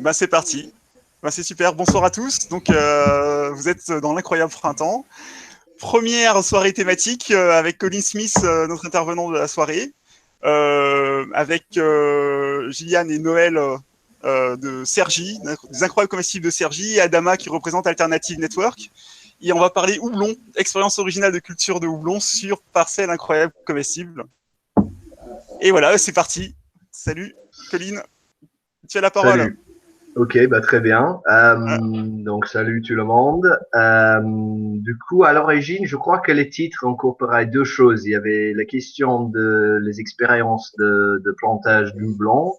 Bah, c'est parti. Bah, c'est super. Bonsoir à tous. Donc, vous êtes dans l'incroyable printemps. Première soirée thématique avec Colin Smith, notre intervenant de la soirée, avec Gilliane et Noël de Sergi, des incroyables comestibles de Sergi, et Adama qui représente Alternative Network. Et on va parler houblon, expérience originale de culture de houblon sur parcelle incroyable comestible. Et voilà, c'est parti. Salut, Colin. Tu as la parole. Salut. Ok, bah très bien. Donc salut tout le monde. Du coup, à l'origine, je crois que les titres incorporaient deux choses. Il y avait la question de les expériences de plantage du blanc,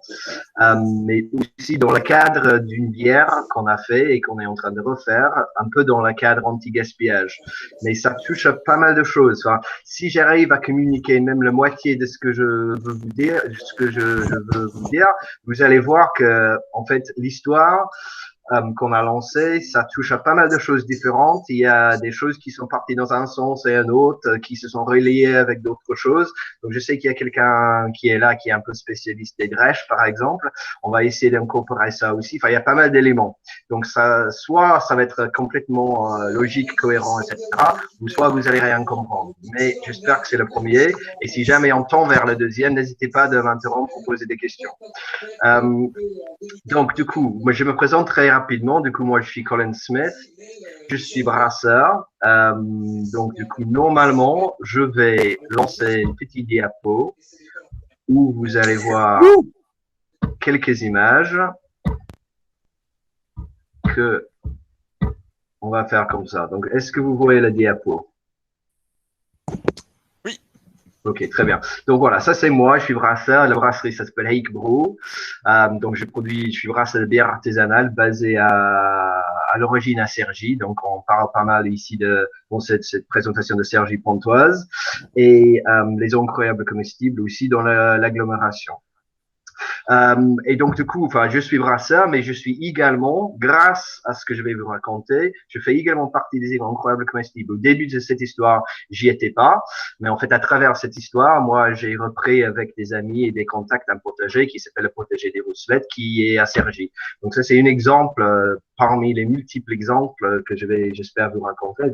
mais aussi dans le cadre d'une bière qu'on a fait et qu'on est en train de refaire, un peu dans le cadre anti-gaspillage. Mais ça touche à pas mal de choses. Enfin, si j'arrive à communiquer même la moitié de ce que je veux vous dire, ce que je veux vous dire, vous allez voir que, en fait, l'histoire qu'on a lancé, ça touche à pas mal de choses différentes. Il y a des choses qui sont parties dans un sens et un autre, qui se sont reliées avec d'autres choses. Donc, je sais qu'il y a quelqu'un qui est là, qui est un peu spécialiste des drèches, par exemple. On va essayer d'incorporer ça aussi. Enfin, il y a pas mal d'éléments. Donc, ça, soit ça va être complètement logique, cohérent, etc., ou soit vous allez rien comprendre. Mais j'espère que c'est le premier. Et si jamais on tend vers le deuxième, n'hésitez pas de m'interrompre pour poser des questions. Donc, du coup, moi, je me présente très rapidement. Du coup, moi, je suis Colin Smith. Je suis brasseur. Donc, du coup, normalement, je vais lancer une petite diapo où vous allez voir quelques images que on va faire comme ça. Donc, est-ce que vous voyez la diapo? Oui. Ok, très bien. Donc voilà, ça c'est moi, je suis brasseur. La brasserie, ça s'appelle Hake Brew. Donc je suis brasseur de bière artisanale basée à l'origine à Cergy. Donc on parle pas mal ici de cette présentation de Cergy Pontoise et les incroyables comestibles aussi dans l'agglomération. Et donc, du coup, enfin, je suis brasseur, mais je suis également, grâce à ce que je vais vous raconter, je fais également partie des incroyables comestibles. Au début de cette histoire, j'y étais pas, mais en fait, à travers cette histoire, moi, j'ai repris avec des amis et des contacts un potager qui s'appelle le potager des Rousselettes, qui est à Cergy. Donc, ça, c'est un exemple parmi les multiples exemples que j'espère vous raconter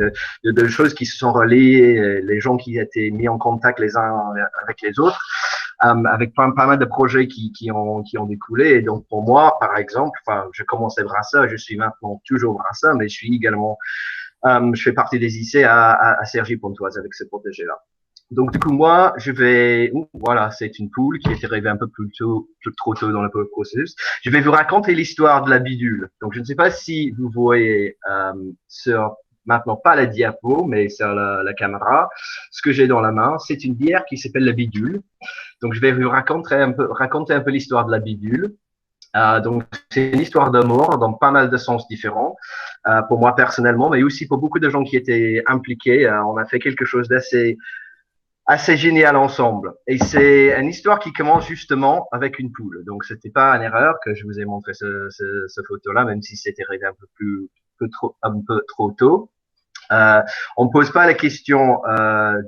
de choses qui se sont reliées, les gens qui étaient mis en contact les uns avec les autres. Avec pas mal de projets qui ont découlé. Et donc, pour moi, par exemple, enfin, je commençais brasseur, je suis maintenant toujours brasseur, mais je suis également, je fais partie des IC à Cergy-Pontoise avec ce protégé-là. Donc, du coup, moi, voilà, c'est une poule qui est arrivée un peu trop tôt dans le processus. Je vais vous raconter l'histoire de la bidule. Donc, je ne sais pas si vous voyez sur maintenant pas la diapo, mais sur la caméra, ce que j'ai dans la main, c'est une bière qui s'appelle la bidule. Donc, je vais vous raconter un peu l'histoire de la bidule. Donc, c'est une histoire d'amour dans pas mal de sens différents, pour moi personnellement, mais aussi pour beaucoup de gens qui étaient impliqués. On a fait quelque chose assez génial ensemble. Et c'est une histoire qui commence justement avec une poule. Donc, c'était pas une erreur que je vous ai montré ce photo-là, même si c'était arrivé un peu trop tôt. On ne pose pas la question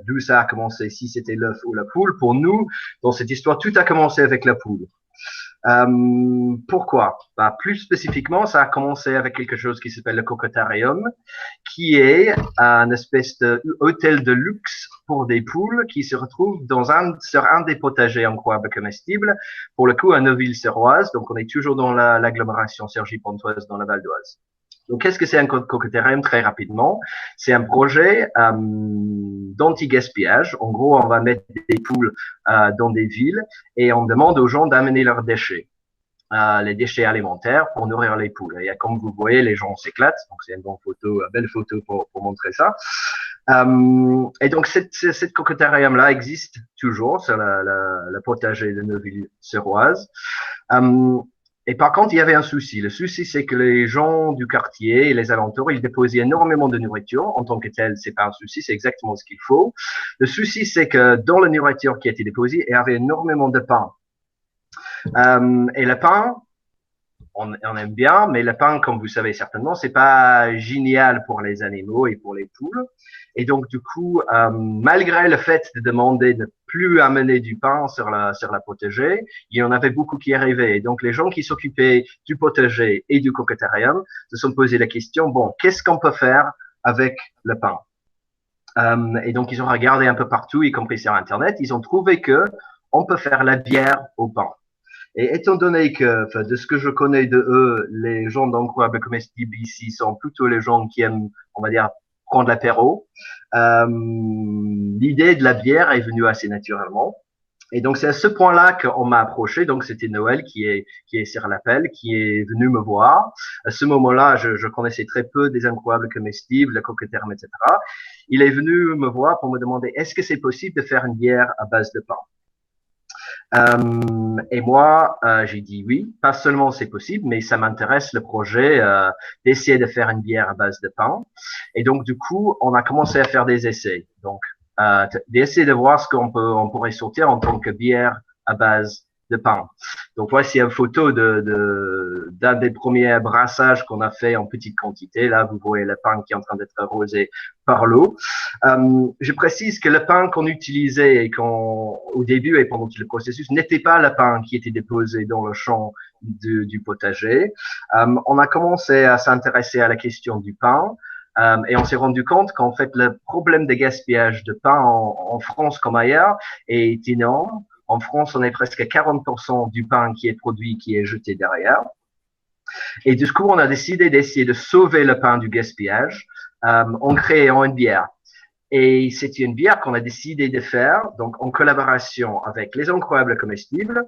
d'où ça a commencé, si c'était l'œuf ou la poule. Pour nous, dans cette histoire, tout a commencé avec la poule. Pourquoi? Plus spécifiquement, ça a commencé avec quelque chose qui s'appelle le coquetarium, qui est un espèce d'hôtel de luxe pour des poules qui se retrouvent sur un des potagers incroyables comestibles, pour le coup à Neuville-Serroise. Donc on est toujours dans l'agglomération Cergy-Pontoise dans la Val d'Oise. Donc, qu'est-ce que c'est un coquetarium? Très rapidement, c'est un projet d'anti-gaspillage. En gros, on va mettre des poules dans des villes et on demande aux gens d'amener leurs déchets, les déchets alimentaires pour nourrir les poules. Et comme vous voyez, les gens s'éclatent. Donc, c'est une belle photo pour montrer ça. Et donc, cette coquetarium-là existe toujours sur la potager de Neuville-Serroise. Et par contre, il y avait un souci. Le souci, c'est que les gens du quartier et les alentours, ils déposaient énormément de nourriture. En tant que tel, c'est pas un souci, c'est exactement ce qu'il faut. Le souci, c'est que dans la nourriture qui a été déposée, il y avait énormément de pain. Et le pain, on aime bien, mais le pain, comme vous savez certainement, c'est pas génial pour les animaux et pour les poules. Et donc, du coup, malgré le fait de demander de ne plus amener du pain sur la potager, il y en avait beaucoup qui arrivaient. Et donc, les gens qui s'occupaient du potager et du cocktail se sont posé la question, bon, qu'est-ce qu'on peut faire avec le pain? Et donc, ils ont regardé un peu partout, y compris sur Internet. Ils ont trouvé que on peut faire la bière au pain. Et étant donné que, enfin, de ce que je connais de eux, les gens d'Incroyable Comestibles ici sont plutôt les gens qui aiment, on va dire, prendre l'apéro, l'idée de la bière est venue assez naturellement. Et donc, c'est à ce point-là qu'on m'a approché. Donc, c'était Noël qui est sur l'appel, qui est venu me voir. À ce moment-là, je connaissais très peu des Incroyables Comestibles, le coqueterme, etc. Il est venu me voir pour me demander, est-ce que c'est possible de faire une bière à base de pain? Et moi, j'ai dit oui. Pas seulement c'est possible, mais ça m'intéresse le projet d'essayer de faire une bière à base de pain. Et donc, du coup, on a commencé à faire des essais. Donc, d'essayer de voir ce on pourrait sortir en tant que bière à base de pain. Donc, voici une photo d'un des premiers brassages qu'on a fait en petite quantité. Là, vous voyez le pain qui est en train d'être arrosé par l'eau. Je précise que le pain qu'on utilisait au début et pendant tout le processus n'était pas le pain qui était déposé dans le champ du potager. On a commencé à s'intéresser à la question du pain. Et on s'est rendu compte qu'en fait, le problème de gaspillage de pain en France comme ailleurs est énorme. En France, on est presque à 40% du pain qui est produit, qui est jeté derrière. Et du coup, on a décidé d'essayer de sauver le pain du gaspillage en créant une bière. Et c'est une bière qu'on a décidé de faire, donc en collaboration avec les Incroyables Comestibles,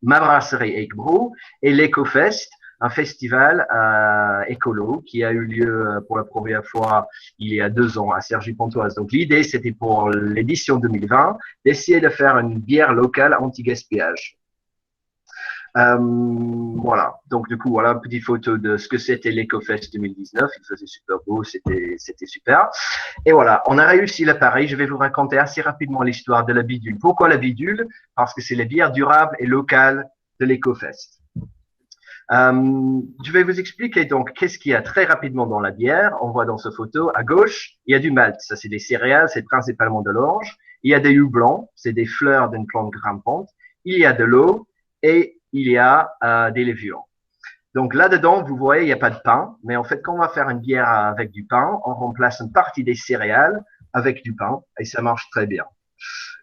ma brasserie Hake Brew et l'EcoFest, un festival écolo qui a eu lieu pour la première fois il y a 2 ans à Cergy-Pontoise. Donc l'idée, c'était pour l'édition 2020 d'essayer de faire une bière locale anti-gaspillage. Voilà. Donc, du coup, voilà une petite photo de ce que c'était l'EcoFest 2019. Il faisait super beau. C'était super. Et voilà. On a réussi le pari. Je vais vous raconter assez rapidement l'histoire de la bidule. Pourquoi la bidule? Parce que c'est la bière durable et locale de l'EcoFest. Je vais vous expliquer donc qu'est-ce qu'il y a très rapidement dans la bière. On voit dans cette photo à gauche, il y a du malt. Ça, c'est des céréales. C'est principalement de l'orge. Il y a des houblons. C'est des fleurs d'une plante grimpante. Il y a de l'eau et il y a des levures. Donc là-dedans, vous voyez, il n'y a pas de pain, mais en fait, quand on va faire une bière avec du pain, on remplace une partie des céréales avec du pain et ça marche très bien.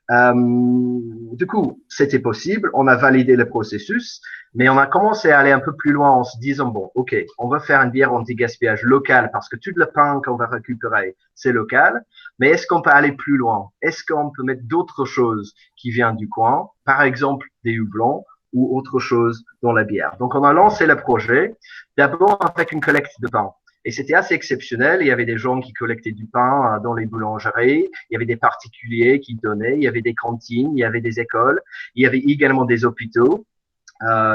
Du coup, c'était possible, on a validé le processus, mais on a commencé à aller un peu plus loin en se disant, bon, ok, on va faire une bière anti-gaspillage locale parce que tout le pain qu'on va récupérer, c'est local, mais est-ce qu'on peut aller plus loin? Est-ce qu'on peut mettre d'autres choses qui viennent du coin, par exemple des houblons, ou autre chose dans la bière. Donc, on a lancé le projet d'abord avec une collecte de pain. Et c'était assez exceptionnel. Il y avait des gens qui collectaient du pain dans les boulangeries. Il y avait des particuliers qui donnaient. Il y avait des cantines. Il y avait des écoles. Il y avait également des hôpitaux.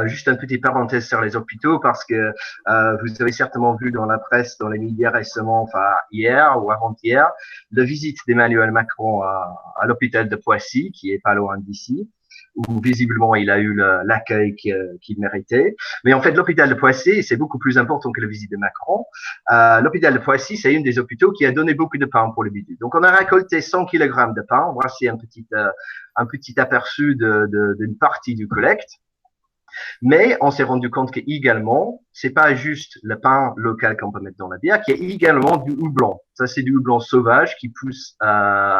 Juste une petite parenthèse sur les hôpitaux parce que vous avez certainement vu dans la presse, dans les médias récemment, enfin hier ou avant-hier, la visite d'Emmanuel Macron à l'hôpital de Poissy, qui est pas loin d'ici, où visiblement il a eu l'accueil qu'il méritait. Mais en fait, l'hôpital de Poissy, c'est beaucoup plus important que la visite de Macron. L'hôpital de Poissy, c'est une des hôpitaux qui a donné beaucoup de pain pour le bidule. Donc, on a récolté 100 kg de pain. Voici un petit aperçu d'une partie du collecte. Mais on s'est rendu compte qu'également, c'est pas juste le pain local qu'on peut mettre dans la bière, qu'il y a également du houblon. Ça, c'est du houblon sauvage qui pousse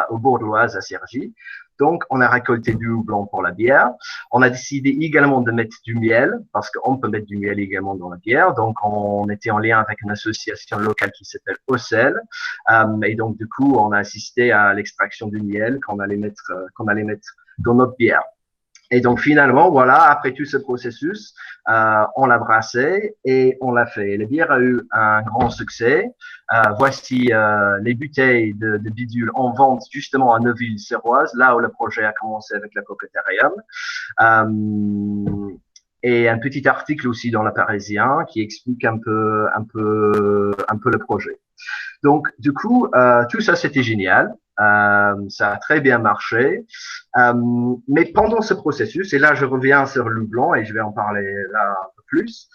au Bourdoise à Cergy. Donc, on a récolté du houblon pour la bière. On a décidé également de mettre du miel, parce qu'on peut mettre du miel également dans la bière. Donc, on était en lien avec une association locale qui s'appelle Ocel. Et donc, du coup, on a assisté à l'extraction du miel qu'on allait mettre dans notre bière. Et donc finalement, voilà, après tout ce processus, on l'a brassé et on l'a fait. La bière a eu un grand succès. Voici les bouteilles de bidule en vente justement à Neuville-sur-Oise, là où le projet a commencé avec la Coquetarium. Et un petit article aussi dans La Parisien qui explique un peu le projet. Donc, du coup, tout ça, c'était génial. Ça a très bien marché. Mais pendant ce processus, et là, je reviens sur le blanc et je vais en parler là un peu plus,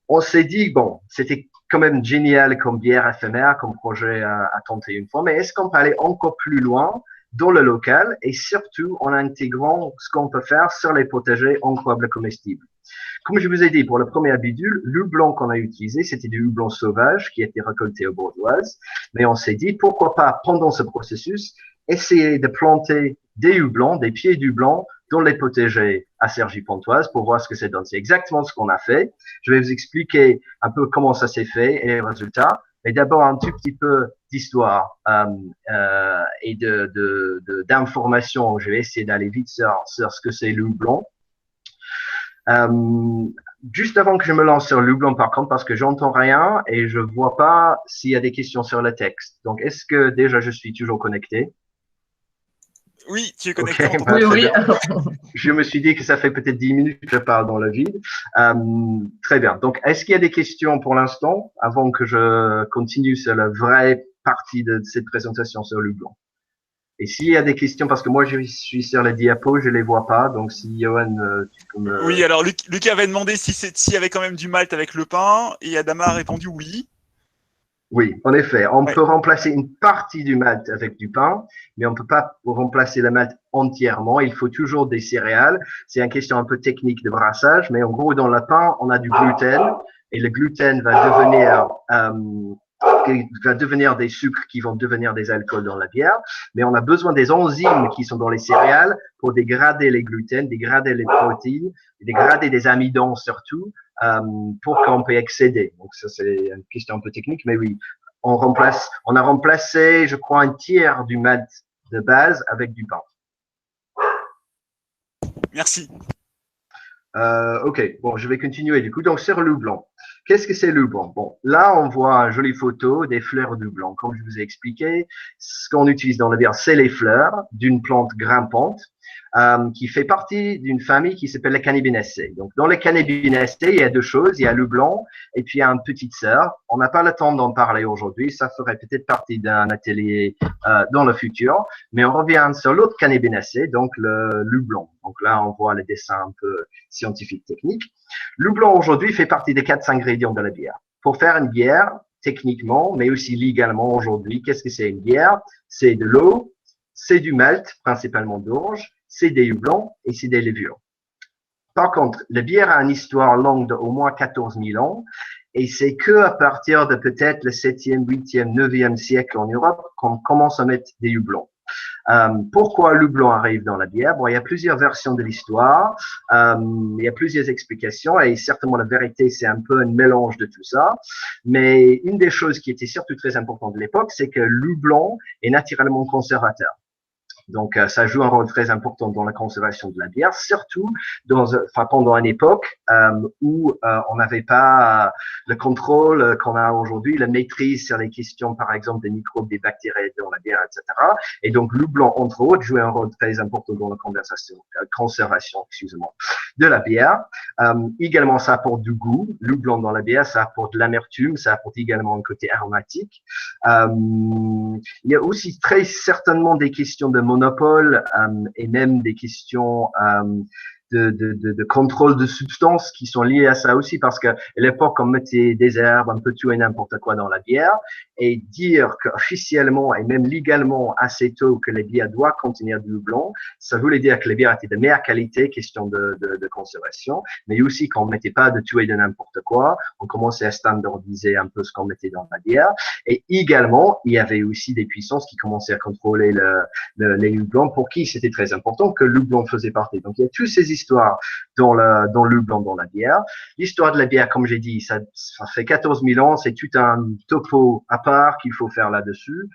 on s'est dit, bon, c'était quand même génial comme bière éphémère, comme projet à tenter une fois, mais est-ce qu'on peut aller encore plus loin dans le local et surtout en intégrant ce qu'on peut faire sur les potagers incroyables comestibles? Comme je vous ai dit, pour le premier bidule, le blanc qu'on a utilisé, c'était du houblon sauvage qui a été récolté aux Bordeauxoises. Mais on s'est dit, pourquoi pas, pendant ce processus, essayer de planter des houblons, des pieds du blanc dans les potagers à Cergy-Pontoise pour voir ce que ça donne. C'est exactement ce qu'on a fait. Je vais vous expliquer un peu comment ça s'est fait et les résultats. Mais d'abord, un tout petit peu d'histoire et d'informations. Je vais essayer d'aller vite sur ce que c'est le houblon. Juste avant que je me lance sur le houblon, par contre, parce que j'entends rien et je vois pas s'il y a des questions sur le texte. Donc, est-ce que déjà je suis toujours connecté? Oui, tu es connecté. Okay, Oui, oui. Je me suis dit que ça fait peut-être 10 minutes que je parle dans le vide. Très bien. Donc, est-ce qu'il y a des questions pour l'instant avant que je continue sur la vraie partie de cette présentation sur le houblon? Et s'il y a des questions, parce que moi je suis sur les diapos, je les vois pas. Donc si Johan, tu peux me... Oui, alors Lucas avait demandé s'il y avait quand même du malt avec le pain, et Adama a répondu oui. Oui, en effet, on peut remplacer une partie du malt avec du pain, mais on peut pas remplacer le malt entièrement. Il faut toujours des céréales. C'est une question un peu technique de brassage, mais en gros dans le pain, on a du gluten et le gluten va devenir des sucres qui vont devenir des alcools dans la bière, mais on a besoin des enzymes qui sont dans les céréales pour dégrader les gluten, dégrader les protéines, dégrader des amidons surtout, pour qu'on puisse excéder. Donc ça c'est une question un peu technique, mais oui, on a remplacé, je crois, un tiers du malt de base avec du pain. Merci. Ok, bon, je vais continuer du coup. Donc, sur le houblon. Qu'est-ce que c'est le houblon? Bon, là, on voit une jolie photo des fleurs de houblon. Comme je vous ai expliqué, ce qu'on utilise dans la bière, c'est les fleurs d'une plante grimpante qui fait partie d'une famille qui s'appelle les Cannabinaceae. Donc, dans les Cannabinaceae, il y a deux choses. Il y a le houblon et puis il y a une petite sœur. On n'a pas le temps d'en parler aujourd'hui. Ça ferait peut-être partie d'un atelier dans le futur. Mais on revient sur l'autre Cannabinaceae, donc le houblon. Donc là, on voit les dessins un peu scientifiques, techniques. Le houblon aujourd'hui fait partie des 4 ingrédients de la bière. Pour faire une bière, techniquement, mais aussi légalement aujourd'hui, qu'est-ce que c'est une bière? C'est de l'eau, c'est du malt, principalement d'orge, c'est des houblons et c'est des levures. Par contre, la bière a une histoire longue d'au moins 14 000 ans et c'est que à partir de peut-être le 7e, 8e, 9e siècle en Europe qu'on commence à mettre des houblons. Pourquoi le houblon arrive dans la bière? Bon, il y a plusieurs versions de l'histoire, il y a plusieurs explications et certainement la vérité, c'est un peu un mélange de tout ça. Mais une des choses qui était surtout très importante de l'époque, c'est que le houblon est naturellement conservateur. Donc, ça joue un rôle très important dans la conservation de la bière, surtout pendant une époque où on n'avait pas le contrôle qu'on a aujourd'hui, la maîtrise sur les questions, par exemple, des microbes, des bactéries dans la bière, etc. Et donc, le blanc, entre autres, jouait un rôle très important dans la conservation, de la bière. Également, ça apporte du goût. Le blanc dans la bière, ça apporte de l'amertume, ça apporte également un côté aromatique. Il y a aussi très certainement des questions de monopole et même des questions de contrôle de substances qui sont liées à ça aussi, parce que à l'époque, on mettait des herbes, un peu tout et n'importe quoi dans la bière, et dire qu'officiellement et même légalement assez tôt que les bières doivent contenir du houblon, ça voulait dire que les bières étaient de meilleure qualité, question de conservation, mais aussi qu'on mettait pas de tout et de n'importe quoi, on commençait à standardiser un peu ce qu'on mettait dans la bière, et également, il y avait aussi des puissances qui commençaient à contrôler les houblons, pour qui c'était très important que le houblon faisait partie. Donc, il y a toutes ces histoires dans le houblon, dans la bière. L'histoire de la bière, comme j'ai dit, ça fait 14 000 ans, c'est tout un topo à part qu'il faut faire là-dessus.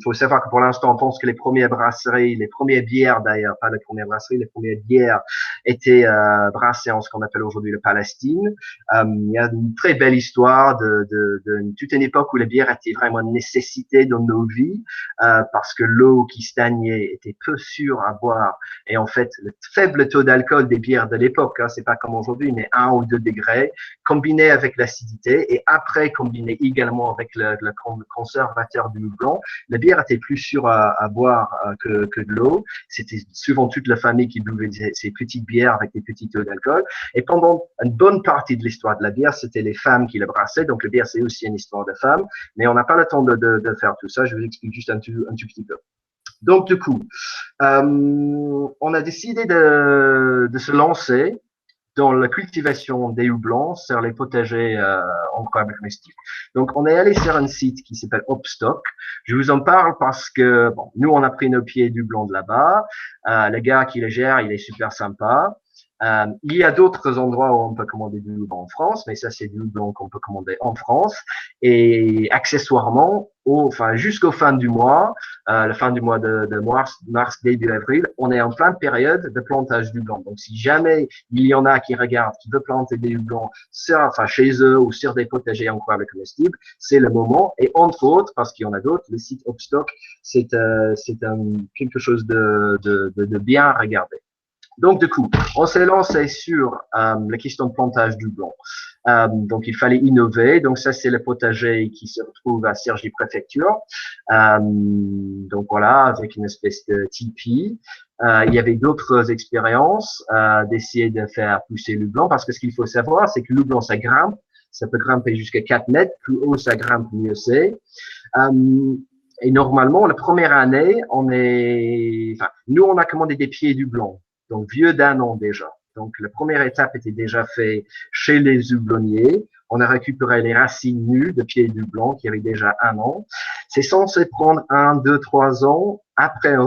Faut savoir que pour l'instant, on pense que les premières brasseries, les premières bières d'ailleurs, pas les premières brasseries, les premières bières étaient brassées en ce qu'on appelle aujourd'hui le Palestine. Il y a une très belle histoire de toute une époque où la bière était vraiment une nécessité dans nos vies, parce que l'eau qui stagnait était peu sûre à boire. Et en fait, le faible taux d'alcool des bières de l'époque, c'est pas comme aujourd'hui, mais 1 ou 2 degrés, combiné avec l'acidité et après combiné également avec le conservateur du houblon, la bière était plus sûre à boire que de l'eau. C'était souvent toute la famille qui buvait ces petites bière avec des petits taux d'alcool. Et pendant une bonne partie de l'histoire de la bière, c'était les femmes qui la brassaient. Donc, la bière, c'est aussi une histoire de femmes. Mais on n'a pas le temps de faire tout ça. Je vous explique juste un tout petit peu. Donc, du coup, on a décidé de se lancer dans la cultivation des houblons sur les potagers incroyables comestibles. Donc, on est allé sur un site qui s'appelle Hopstock. Je vous en parle parce que bon, nous, on a pris nos pieds du blanc de là-bas. Le gars qui le gère, il est super sympa. Il y a d'autres endroits où on peut commander du houblon en France, mais ça, c'est du houblon qu'on peut commander en France. Et accessoirement, jusqu'au fin du mois, la fin du mois de mars, début avril, on est en pleine période de plantage du blanc. Donc, si jamais il y en a qui regardent, qui veulent planter des houblons chez eux ou sur des potagers incroyables comestibles, c'est le moment. Et entre autres, parce qu'il y en a d'autres, le site Hopstock, c'est quelque chose de bien à regarder. Donc, du coup, on s'est lancé sur la question de plantage du blanc. Donc, il fallait innover. Donc, ça, c'est le potager qui se retrouve à Cergy-Préfecture. Donc, voilà, avec une espèce de tipi. Il y avait d'autres expériences d'essayer de faire pousser le blanc, parce que ce qu'il faut savoir, c'est que le blanc, ça grimpe. Ça peut grimper jusqu'à 4 mètres. Plus haut ça grimpe, mieux c'est. Et normalement, la première année, nous, on a commandé des pieds du blanc. Donc, vieux d'un an déjà. Donc, la première étape était déjà faite chez les houblonniers. On a récupéré les racines nues de pieds du blanc qui avaient déjà 1 an. C'est censé prendre 1, 2, 3 ans après une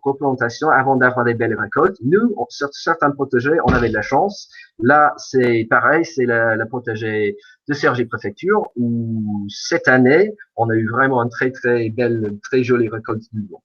replantation avant d'avoir des belles récoltes. Nous, sur certains potagers, on avait de la chance. Là, c'est pareil, c'est le potager de Cergy-Préfecture où cette année, on a eu vraiment une très, très belle, très jolie récolte du blanc.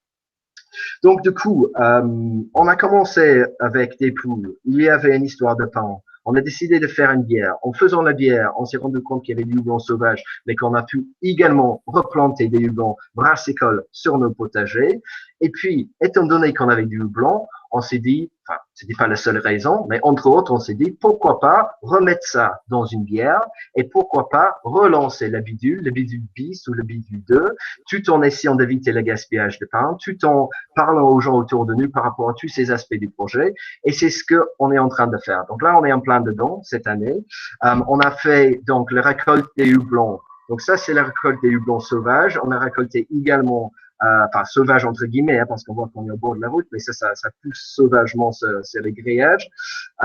Donc, du coup, on a commencé avec des poules. Il y avait une histoire de pain. On a décidé de faire une bière. En faisant la bière, on s'est rendu compte qu'il y avait du houblon sauvage, mais qu'on a pu également replanter des houblons brassicoles sur nos potagers. Et puis, étant donné qu'on avait du houblon, on s'est dit, c'était pas la seule raison, mais entre autres, on s'est dit, pourquoi pas remettre ça dans une bière et pourquoi pas relancer le bidule bis ou le bidule 2, tout en essayant d'éviter le gaspillage de pain, tout en parlant aux gens autour de nous par rapport à tous ces aspects du projet. Et c'est ce que on est en train de faire. Donc là, on est en plein dedans cette année. On a fait donc la récolte des houblons. Donc ça, c'est la récolte des houblons sauvages. On a récolté également sauvage entre guillemets, parce qu'on voit qu'on est au bord de la route, mais ça pousse sauvagement, c'est les grillages.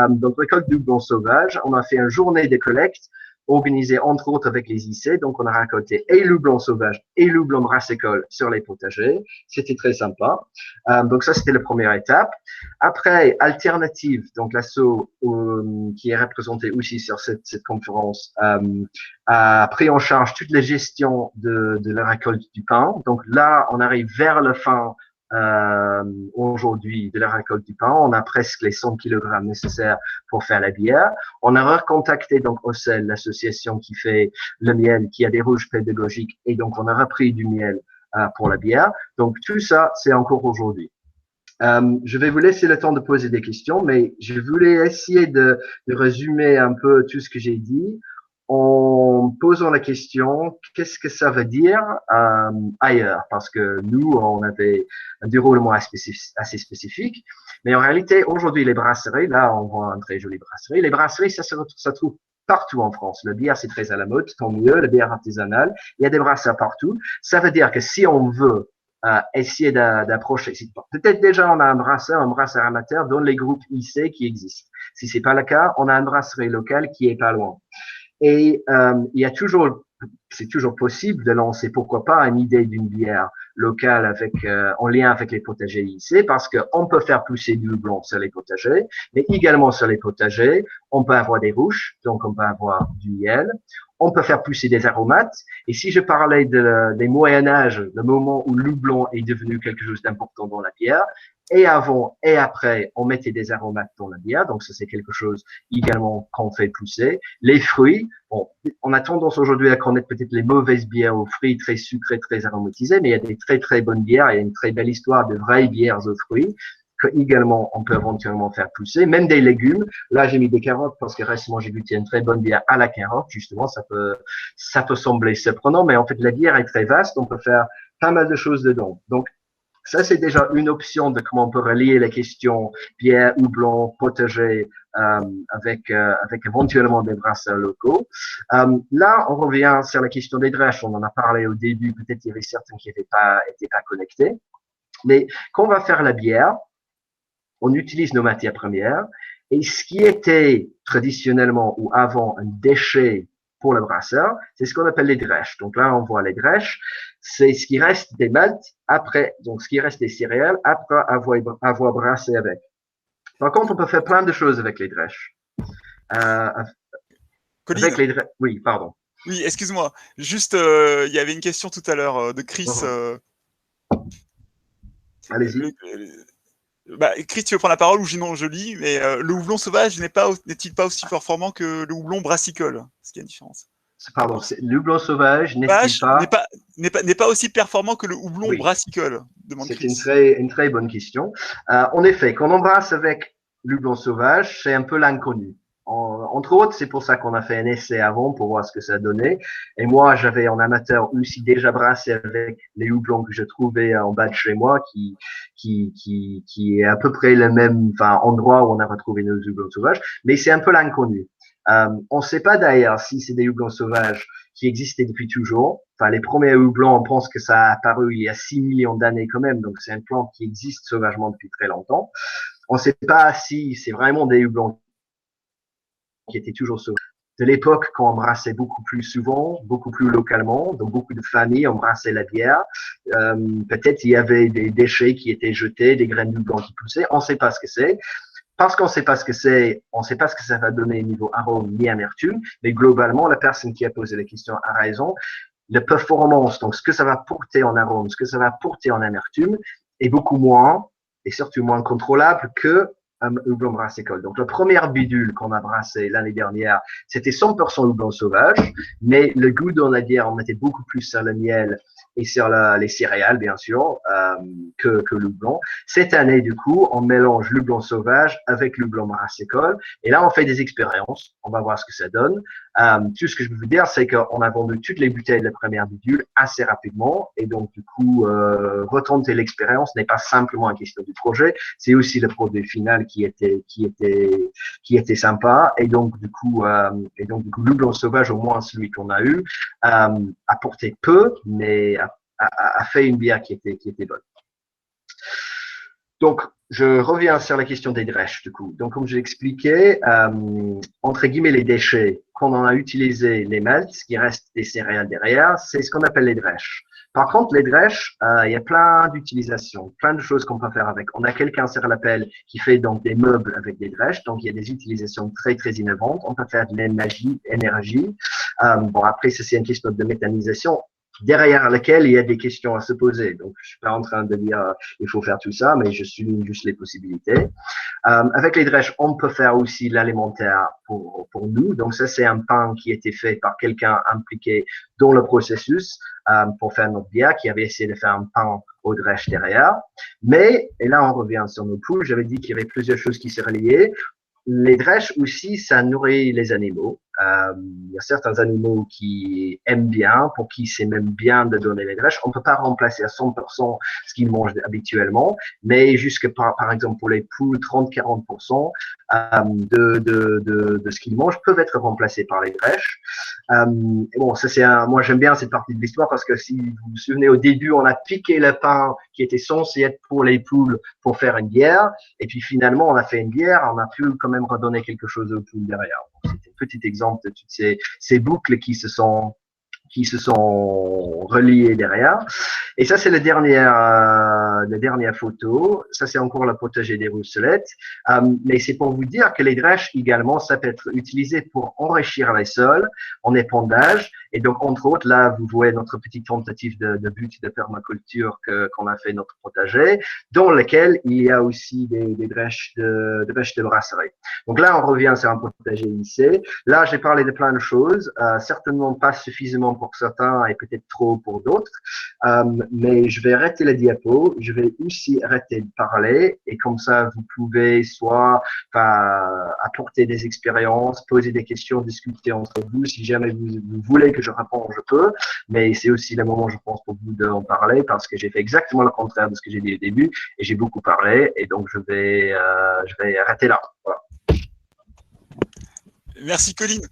Donc, récolte du houblon sauvage. On a fait une journée de collecte organisée entre autres avec les IC. Donc, on a récolté et le houblon sauvage et le houblon brassicole sur les potagers. C'était très sympa. Donc, ça, c'était la première étape. Après, Alternative, donc l'asso qui est représenté aussi sur cette conférence, a pris en charge toute la gestion de la récolte du pain. Donc là, on arrive vers la fin aujourd'hui de la récolte du pain. On a presque les 100 kg nécessaires pour faire la bière. On a recontacté donc Ocel, l'association qui fait le miel, qui a des rouges pédagogiques, et donc on a repris du miel pour la bière. Donc tout ça, c'est encore aujourd'hui. Je vais vous laisser le temps de poser des questions, mais je voulais essayer de résumer un peu tout ce que j'ai dit en posant la question, qu'est-ce que ça veut dire ailleurs? Parce que nous, on avait un déroulement assez spécifique, mais en réalité, aujourd'hui, les brasseries, là, on voit une très jolie brasserie. Les brasseries, ça trouve partout en France. Le bière, c'est très à la mode, tant mieux, la bière artisanale. Il y a des brasseries partout. Ça veut dire que si on veut essayer d'approcher. Peut-être déjà on a un brasseur amateur dans les groupes IC qui existent. Si c'est pas le cas, on a une brasserie locale qui est pas loin. Et c'est toujours possible de lancer, pourquoi pas, une idée d'une bière locale en lien avec les potagers IC, parce qu'on peut faire pousser du blanc sur les potagers, mais également sur les potagers, on peut avoir des rouges, donc on peut avoir du miel. On peut faire pousser des aromates. Et si je parlais des Moyen-Âge, le moment où le blanc est devenu quelque chose d'important dans la bière, et avant et après, on mettait des aromates dans la bière. Donc, ça, c'est quelque chose également qu'on fait pousser. Les fruits, bon, on a tendance aujourd'hui à connaître peut-être les mauvaises bières aux fruits très sucrés, très aromatisés, mais il y a des très, très bonnes bières. Il y a une très belle histoire de vraies bières aux fruits que également on peut éventuellement faire pousser, même des légumes. Là, j'ai mis des carottes parce que récemment j'ai goûté une très bonne bière à la carotte. Justement, ça peut sembler surprenant, mais en fait la bière est très vaste. On peut faire pas mal de choses dedans. Donc Ça, c'est déjà une option de comment on peut relier les questions bière, houblon, potager avec éventuellement des brasseurs locaux. Là, on revient sur la question des drèches. On en a parlé au début. Peut-être qu'il y avait certains qui étaient pas connectés. Mais quand on va faire la bière, on utilise nos matières premières. Et ce qui était traditionnellement ou avant un déchet pour le brasseur, c'est ce qu'on appelle les drèches. Donc là, on voit les drèches. C'est ce qui reste des maltes après, donc ce qui reste des céréales après avoir brassé avec. Par contre, on peut faire plein de choses avec les drèches. Colline, Oui, pardon. oui, excuse-moi. Juste, il y avait une question tout à l'heure de Chris. Allez-y. Chris, tu veux prendre la parole ou sinon je lis, mais le houblon sauvage n'est-il pas aussi performant que le houblon brassicole? Est-ce qu'il y a une différence? Pardon, le houblon sauvage n'est-il n'est pas aussi performant que le houblon brassicole, demande C'est Chris. une très bonne question. En effet, quand on brasse avec le houblon sauvage, c'est un peu l'inconnu. Entre autres, c'est pour ça qu'on a fait un essai avant pour voir ce que ça donnait. Et moi, j'avais en amateur aussi déjà brassé avec les houblons que je trouvais en bas de chez moi, qui est à peu près le même, endroit où on a retrouvé nos houblons sauvages. Mais c'est un peu l'inconnu. On ne sait pas d'ailleurs si c'est des houblons sauvages qui existaient depuis toujours. Les premiers houblons, on pense que ça a apparu il y a 6 millions d'années quand même, donc c'est une plante qui existe sauvagement depuis très longtemps. On ne sait pas si c'est vraiment des houblons qui étaient toujours sauvages. De l'époque, quand on brassait beaucoup plus souvent, beaucoup plus localement, donc beaucoup de familles embrassaient la bière. Peut-être il y avait des déchets qui étaient jetés, des graines de houblon qui poussaient. On ne sait pas ce que c'est. Parce qu'on ne sait pas ce que c'est, on ne sait pas ce que ça va donner niveau arôme ni amertume, mais globalement, la personne qui a posé la question a raison. La performance, donc ce que ça va porter en arôme, ce que ça va porter en amertume, est beaucoup moins, et surtout moins contrôlable que un houblon brassicole. Donc, la première bidule qu'on a brassée l'année dernière, c'était 100% houblon sauvage, mais le goût dans la bière, on mettait beaucoup plus sur le miel et sur les céréales, bien sûr, que le houblon. Cette année, du coup, on mélange le houblon sauvage avec le houblon brassicole. Et là, on fait des expériences. On va voir ce que ça donne. Tout ce que je veux vous dire, c'est qu'on a vendu toutes les bouteilles de la première bidule assez rapidement. Et donc, du coup, retenter l'expérience n'est pas simplement une question du projet. C'est aussi le produit final qui était sympa. Et donc, du coup, le houblon sauvage, au moins celui qu'on a eu, a porté peu, mais a fait une bière qui était bonne. Donc, je reviens sur la question des drèches, du coup. Donc, comme je l'expliquais, entre guillemets, les déchets, quand on a utilisé les maltes, ce qui reste des céréales derrière, c'est ce qu'on appelle les drèches. Par contre, les drèches, il y a plein d'utilisations, plein de choses qu'on peut faire avec. On a quelqu'un sur l'appel qui fait donc des meubles avec des drèches, donc il y a des utilisations très, très innovantes. On peut faire de l'énergie. Après, ça, c'est une question de méthanisation, derrière laquelle il y a des questions à se poser. Donc, je suis pas en train de dire il faut faire tout ça, mais je souligne juste les possibilités. Avec les drèches, on peut faire aussi l'alimentaire pour nous. Donc, ça, c'est un pain qui a été fait par quelqu'un impliqué dans le processus pour faire notre bière, qui avait essayé de faire un pain aux drèches derrière. Mais, et là, on revient sur nos poules, j'avais dit qu'il y avait plusieurs choses qui se reliaient. Les drèches aussi, ça nourrit les animaux. Il y a certains animaux qui aiment bien, pour qui c'est même bien de donner les drèches. On ne peut pas remplacer à 100% ce qu'ils mangent habituellement, mais jusque par exemple pour les poules, 30-40% de ce qu'ils mangent peuvent être remplacés par les drèches. Et bon, ça moi j'aime bien cette partie de l'histoire parce que si vous vous souvenez au début, on a piqué le pain qui était censé être pour les poules pour faire une bière, et puis finalement on a fait une bière, on a pu quand même redonner quelque chose aux poules derrière. C'est un petit exemple de toutes ces boucles qui se sont reliées derrière. Et ça, c'est la dernière photo. Ça, c'est encore le potager des Roussellettes. Mais c'est pour vous dire que les drèches, également, ça peut être utilisé pour enrichir les sols en épandage. Et donc, entre autres, là, vous voyez notre petite tentative de but de permaculture qu'on a fait notre potager, dans lequel il y a aussi des drèches de brasserie. Donc là, on revient sur un potager lycée. Là, j'ai parlé de plein de choses, certainement pas suffisamment pour certains et peut-être trop pour d'autres. Mais je vais arrêter la diapo, je vais aussi arrêter de parler et comme ça, vous pouvez soit apporter des expériences, poser des questions, discuter entre vous. Si jamais vous voulez que que je réponds, je peux, mais c'est aussi le moment, je pense, pour vous d'en parler parce que j'ai fait exactement le contraire de ce que j'ai dit au début et j'ai beaucoup parlé et donc je vais arrêter là. Voilà. Merci Colline.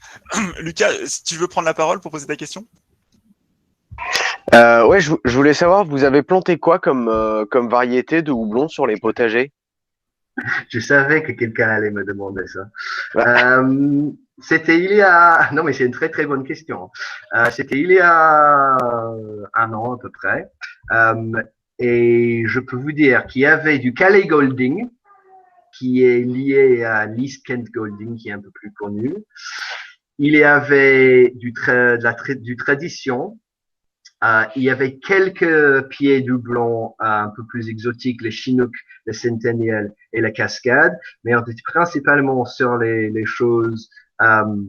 Lucas, si tu veux prendre la parole pour poser ta question. Ouais, je voulais savoir, vous avez planté quoi comme variété de houblon sur les potagers? Je savais que quelqu'un allait me demander ça. Ouais. C'était il y a... Non, mais c'est une très très bonne question. C'était il y a un an à peu près. Et je peux vous dire qu'il y avait du Calais Golding, qui est lié à l'East Kent Golding, qui est un peu plus connu. Il y avait du Tradition. Il y avait quelques pieds doublons un peu plus exotiques, les Chinook, les Centennial et la Cascade, mais on était principalement sur les choses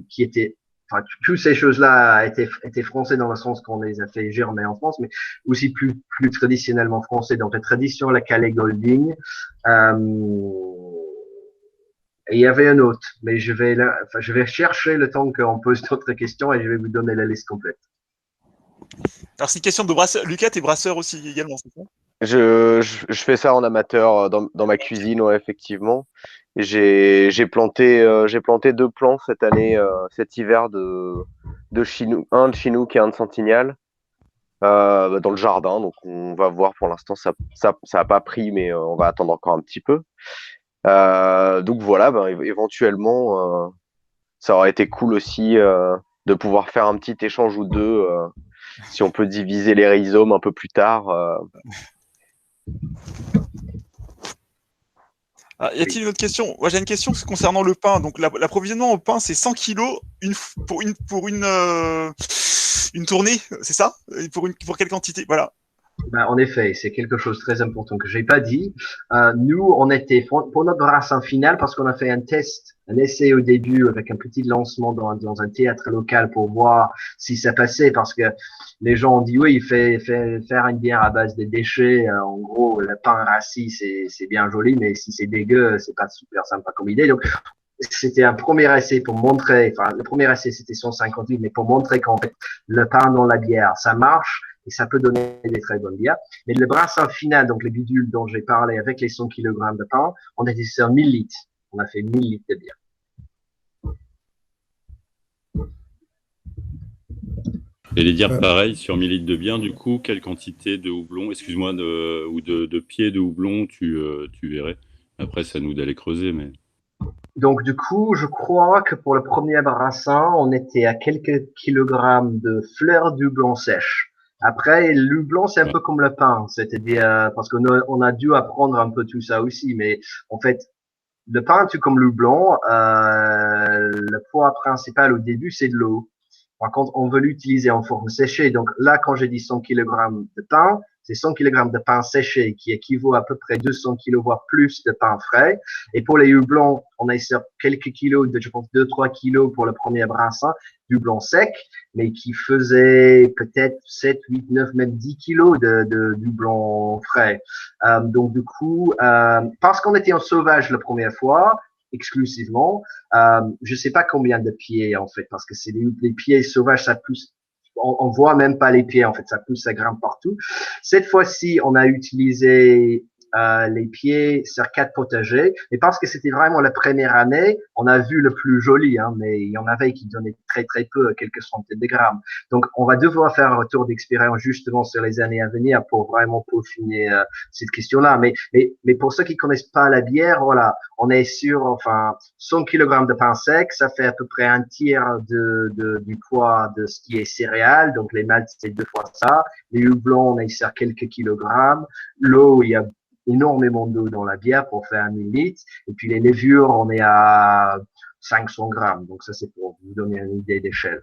qui étaient, enfin, toutes ces choses-là étaient français dans le sens qu'on les a fait germer en France, mais aussi plus traditionnellement français. Donc la tradition, la Calais Golding. Et il y avait un autre, mais je vais chercher le temps qu'on pose d'autres questions et je vais vous donner la liste complète. Alors, c'est une question de brasseur. Lucas, t'es brasseur aussi également, c'est ça? Je fais ça en amateur dans ma cuisine, ouais, effectivement. J'ai planté 2 plants cette année, cet hiver de Chinook, un de Chinook et un de Sentinelle, dans le jardin. Donc on va voir. Pour l'instant, ça a pas pris, mais on va attendre encore un petit peu. Donc voilà, ben, éventuellement, ça aurait été cool aussi de pouvoir faire un petit échange ou deux, si on peut diviser les rhizomes un peu plus tard. Ah, y a-t-il une autre question? Moi, j'ai une question concernant le pain. Donc, l'approvisionnement au pain, c'est 100 kilos une tournée, c'est ça? Pour quelle quantité? Voilà. Ben, en effet, c'est quelque chose de très important que j'ai pas dit. Nous, on était pour notre brassin final parce qu'on a fait un test, un essai au début avec un petit lancement dans un théâtre local pour voir si ça passait parce que les gens ont dit oui, il fait faire une bière à base de déchets. En gros, le pain rassis, c'est bien joli, mais si c'est dégueu, c'est pas super sympa comme idée. Donc, c'était un premier essai pour montrer, enfin, le premier essai, c'était 150 litres, mais pour montrer qu'en fait, le pain dans la bière, ça marche et ça peut donner des très bonnes bières. Mais le brassin final, donc les bidules dont j'ai parlé avec les 100 kg de pain, on était sur 1000 litres. On a fait 1000 litres de bière. Et les dire pareil, sur 1000 litres de bière, du coup, quelle quantité de houblon, excuse-moi, ou de pieds de houblon tu verrais? Après, c'est à nous d'aller creuser, mais... Donc, du coup, je crois que pour le premier brassin, on était à quelques kilogrammes de fleurs du blanc sèche. Après, le blanc, c'est un peu comme le pain. C'est-à-dire, parce qu'on a dû apprendre un peu tout ça aussi, mais en fait, le pain, tout comme le blanc, le poids principal au début, c'est de l'eau. Par contre, on veut l'utiliser en forme séchée. Donc là, quand j'ai dit 100 kg de pain, c'est 100 kg de pain séché qui équivaut à peu près 200 kg, voire plus de pain frais. Et pour les houblons, on a sur quelques kilos, je pense 2-3 kilos pour le premier brassin, du blanc sec, mais qui faisait peut-être 7, 8, 9, même 10 kilos du blanc frais. Donc du coup, parce qu'on était en sauvage la première fois, exclusivement, je sais pas combien de pieds en fait, parce que c'est les pieds sauvages, ça pousse. On voit même pas les pieds en fait, ça pousse, ça grimpe partout. Cette fois-ci, on a utilisé les pieds sur 4 potagers, et parce que c'était vraiment la première année, on a vu le plus joli, hein, mais il y en avait qui donnaient très très peu, quelques centaines de grammes. Donc, on va devoir faire un retour d'expérience justement sur les années à venir pour vraiment peaufiner cette question-là. Mais pour ceux qui connaissent pas la bière, voilà, on est sur, enfin, 100 kg de pain sec, ça fait à peu près un tiers du poids de ce qui est céréales. Donc, les maltes, c'est 2 fois ça. Les houblons, on est sur quelques kilogrammes. L'eau, il y a énormément d'eau dans la bière pour faire 1000 litres. Et puis, les levures, on est à 500 grammes. Donc, ça, c'est pour vous donner une idée d'échelle.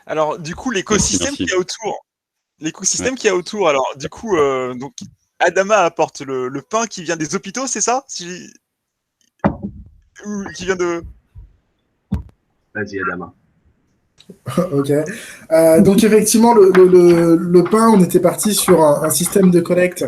Alors, du coup, l'écosystème Merci. qu'il y a autour. L'écosystème qu'il y a autour. Alors, du coup, donc, Adama apporte le pain qui vient des hôpitaux, c'est ça? Ou qui vient de... Vas-y, Adama. Ok. Donc effectivement, le pain, on était parti sur un système de collecte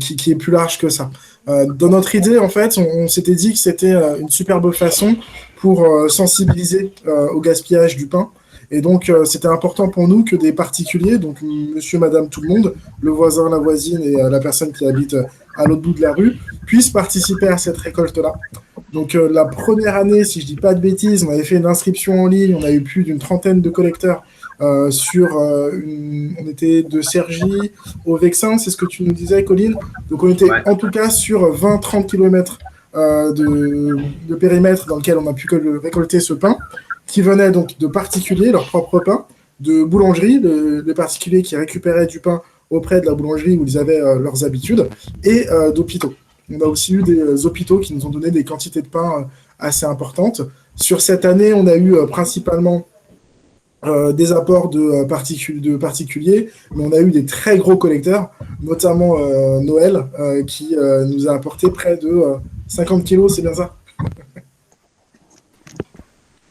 qui est plus large que ça. Dans notre idée, en fait, on s'était dit que c'était une superbe façon pour sensibiliser au gaspillage du pain. Et donc, c'était important pour nous que des particuliers, donc monsieur, madame, tout le monde, le voisin, la voisine et la personne qui habite à l'autre bout de la rue, puissent participer à cette récolte-là. Donc la première année, si je dis pas de bêtises, on avait fait une inscription en ligne, on a eu plus d'une trentaine de collecteurs on était de Cergy au Vexin, c'est ce que tu nous disais, Colline. Donc on était Ouais. en tout cas sur 20-30 km de périmètre dans lequel on a pu récolter ce pain, qui venait donc de particuliers, leur propre pain, de boulangeries, les particuliers qui récupéraient du pain auprès de la boulangerie où ils avaient leurs habitudes, et d'hôpitaux. On a aussi eu des hôpitaux qui nous ont donné des quantités de pain assez importantes. Sur cette année, on a eu principalement des apports de particuliers, mais on a eu des très gros collecteurs, notamment Noël, qui nous a apporté près de 50 kilos, c'est bien ça?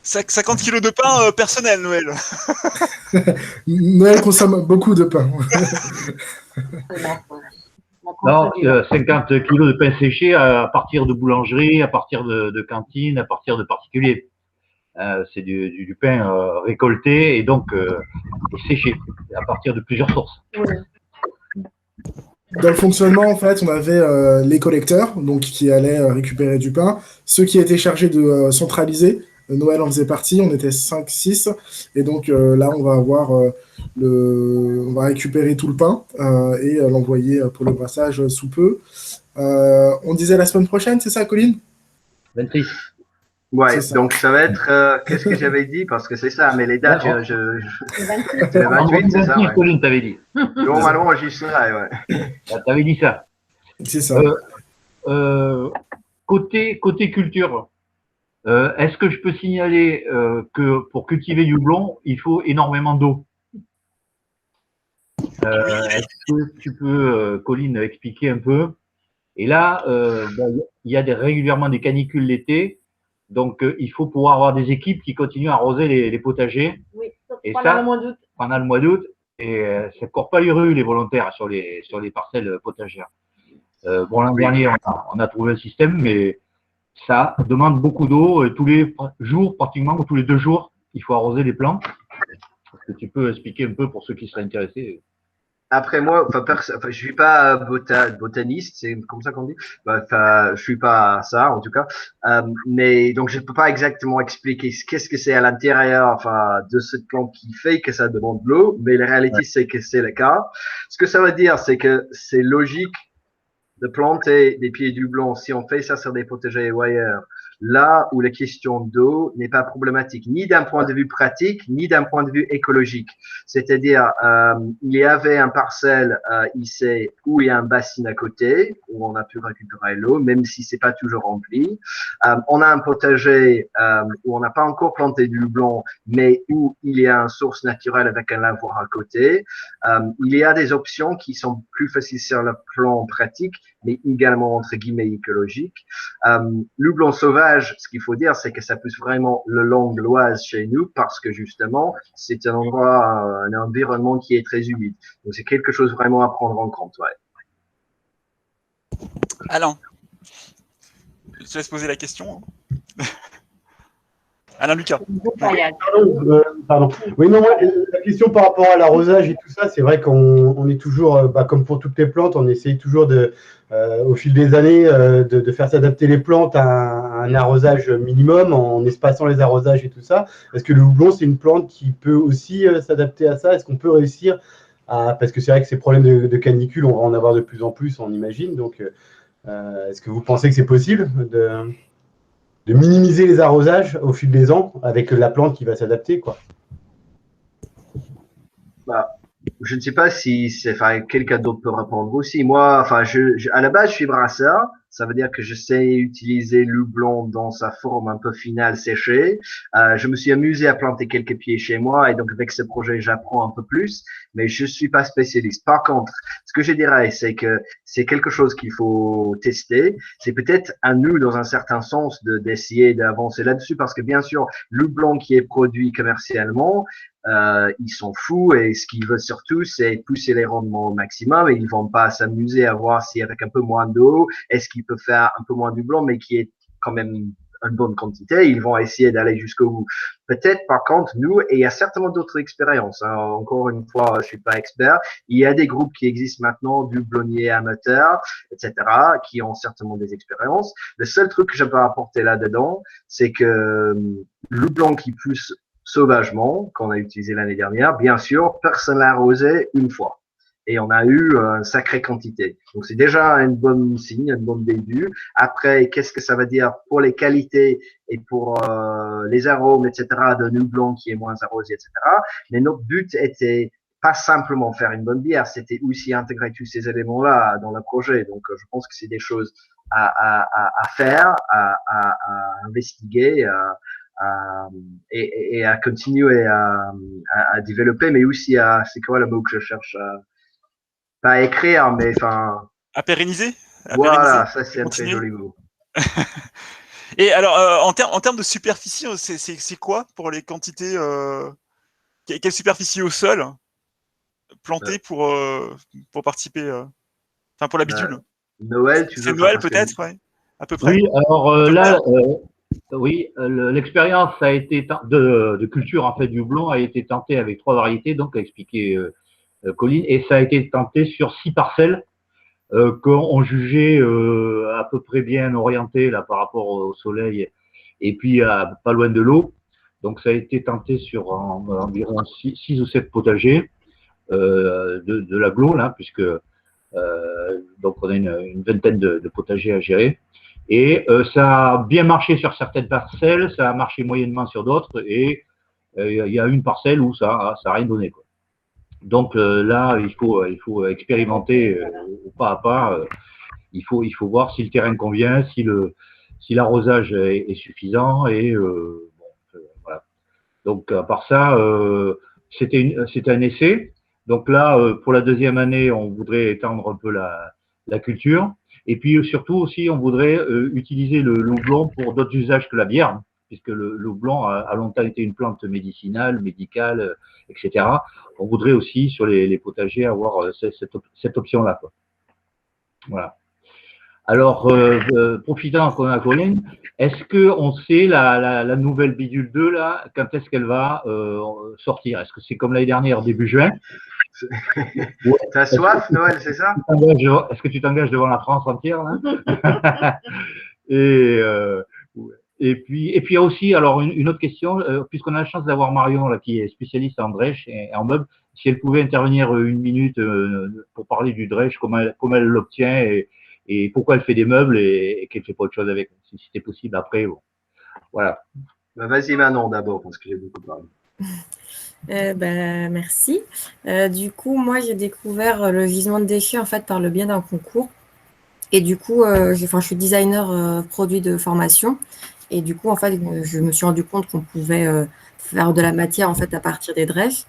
50 kilos de pain personnel, Noël. Noël consomme beaucoup de pain. Non, 50 kilos de pain séché à partir de boulangerie, à partir de cantine, à partir de particuliers. C'est du pain récolté et donc séché à partir de plusieurs sources. Dans le fonctionnement, en fait, on avait les collecteurs, donc qui allaient récupérer du pain, ceux qui étaient chargés de centraliser. Noël en faisait partie, on était 5-6, et donc là, on va avoir on va récupérer tout le pain et l'envoyer pour le brassage sous peu. On disait la semaine prochaine, c'est ça, Colline? 26. Ouais, ça. donc ça va être, qu'est-ce que j'avais dit? Parce que c'est ça, mais les dates, c'est le 28, c'est ça, ouais. Colline, t'avais dit. Normalement, j'y serai, ouais. T'avais dit ça. C'est ça. Côté culture, est-ce que je peux signaler que pour cultiver du houblon, il faut énormément d'eau? Est-ce que tu peux, Colline, expliquer un peu? Et là, il y a régulièrement des canicules l'été, donc il faut pouvoir avoir des équipes qui continuent à arroser les potagers. Oui, et pendant ça, le mois d'août. Pendant le mois d'août, et ça ne court pas les rues, les volontaires, sur les parcelles potagères. L'an dernier, on a trouvé un système, mais ça demande beaucoup d'eau. Tous les jours, pratiquement, ou tous les 2 jours, il faut arroser les plants. Est-ce que tu peux expliquer un peu pour ceux qui seraient intéressés? Après moi, je suis pas botaniste, c'est comme ça qu'on dit. Je suis pas ça en tout cas. Mais donc je peux pas exactement expliquer qu'est-ce que c'est à l'intérieur, de cette plante qui fait que ça demande de l'eau. Mais la réalité, c'est que c'est le cas. Ce que ça veut dire, c'est que c'est logique de planter des pieds du blanc si on fait ça sur des potagers ou ailleurs, là où la question d'eau n'est pas problématique, ni d'un point de vue pratique, ni d'un point de vue écologique. C'est-à-dire, il y avait un parcelle ici où il y a un bassin à côté, où on a pu récupérer l'eau, même si c'est pas toujours rempli. On a un potager où on n'a pas encore planté du blanc, mais où il y a une source naturelle avec un lavoir à côté. Il y a des options qui sont plus faciles sur le plan pratique, mais également entre guillemets écologique. Le blanc sauvage, ce qu'il faut dire, c'est que ça pousse vraiment le long de l'Oise chez nous parce que justement, c'est un endroit, un environnement qui est très humide. Donc c'est quelque chose vraiment à prendre en compte. Ouais. Alain, je te laisse poser la question. Alain Lucas. Pardon. Oui, non, moi, la question par rapport à l'arrosage et tout ça, c'est vrai qu'on est toujours, comme pour toutes les plantes, on essaye toujours au fil des années de faire s'adapter les plantes à un arrosage minimum en espaçant les arrosages et tout ça. Est-ce que le houblon, c'est une plante qui peut aussi s'adapter à ça? Est-ce qu'on peut réussir parce que c'est vrai que ces problèmes de canicule, on va en avoir de plus en plus, on imagine. Donc, est-ce que vous pensez que c'est possible de minimiser les arrosages au fil des ans avec la plante qui va s'adapter, quoi? Je ne sais pas si quelqu'un d'autre peut répondre aussi. Moi, à la base, je suis brasseur. Ça veut dire que je sais utiliser le houblon dans sa forme un peu finale séchée. Je me suis amusé à planter quelques pieds chez moi et donc avec ce projet, j'apprends un peu plus, mais je suis pas spécialiste. Par contre, ce que je dirais, c'est que c'est quelque chose qu'il faut tester. C'est peut-être à nous, dans un certain sens, d'essayer d'avancer là-dessus parce que bien sûr, le houblon qui est produit commercialement, ils sont fous et ce qu'ils veulent surtout, c'est pousser les rendements au maximum et ils vont pas s'amuser à voir si avec un peu moins d'eau, est-ce qu'ils peuvent faire un peu moins du blanc, mais qui est quand même une bonne quantité. Ils vont essayer d'aller jusqu'au bout. Peut-être, par contre, nous, et il y a certainement d'autres expériences. Hein, encore une fois, je suis pas expert. Il y a des groupes qui existent maintenant, du blonnier amateur, etc., qui ont certainement des expériences. Le seul truc que je peux apporter là-dedans, c'est que le blanc qui pousse sauvagement, qu'on a utilisé l'année dernière, bien sûr, personne l'a arrosé une fois. Et on a eu une sacrée quantité. Donc, c'est déjà un bon signe, un bon début. Après, qu'est-ce que ça veut dire pour les qualités et pour les arômes, etc., d'un houblon qui est moins arrosé, etc. Mais notre but était pas simplement faire une bonne bière, c'était aussi intégrer tous ces éléments-là dans le projet. Donc, je pense que c'est des choses à faire, à investiguer, et à continuer à développer, mais aussi c'est quoi le mot que je cherche, pas à écrire, mais enfin. À pérenniser. Voilà, ça c'est un très continuer. joli mot. Et alors, en termes de superficie, c'est quoi pour les quantités quelle superficie au sol plantée pour participer, enfin pour la bidule? Noël, tu veux. C'est Noël peut-être, ouais, à peu près. Oui, alors là, oui, l'expérience a été de culture en fait du houblon a été tentée avec 3 variétés, donc a expliqué Colline, et ça a été tenté sur 6 parcelles qu'on jugeait à peu près bien orientées là par rapport au soleil et puis pas loin de l'eau. Donc ça a été tenté sur environ 6 ou 7 potagers de l'agglo là, puisque donc on a une vingtaine de potagers à gérer. Et ça a bien marché sur certaines parcelles, ça a marché moyennement sur d'autres, et il y a une parcelle où ça a rien donné, quoi. Donc là, il faut expérimenter pas à pas. Il faut voir si le terrain convient, si l'arrosage est suffisant, et voilà. Donc à part ça, c'était un essai. Donc là, pour la deuxième année, on voudrait étendre un peu la culture. Et puis surtout aussi, on voudrait utiliser le houblon pour d'autres usages que la bière, puisque le houblon a longtemps été une plante médicinale, médicale, etc. On voudrait aussi sur les potagers avoir cette option-là, quoi. Voilà. Alors, profitant qu'on a Colline, est-ce qu'on sait la nouvelle bidule 2 là, quand est-ce qu'elle va sortir? Est-ce que c'est comme l'année dernière, début juin? T'as soif, Noël, c'est ça? Est-ce que tu t'engages devant la France entière là? Et puis il y a aussi alors une autre question, puisqu'on a la chance d'avoir Marion là qui est spécialiste en drèche et en meubles, si elle pouvait intervenir une minute pour parler du drèche, comment elle l'obtient et pourquoi elle fait des meubles et qu'elle fait pas autre chose avec, si c'était possible après. Bon. Voilà. Bah, vas-y Manon d'abord parce que j'ai beaucoup parlé. Merci. Du coup, moi, j'ai découvert le gisement de déchets en fait par le biais d'un concours. Et du coup, je suis designer produit de formation. Et du coup, en fait, je me suis rendu compte qu'on pouvait faire de la matière en fait à partir des drèches.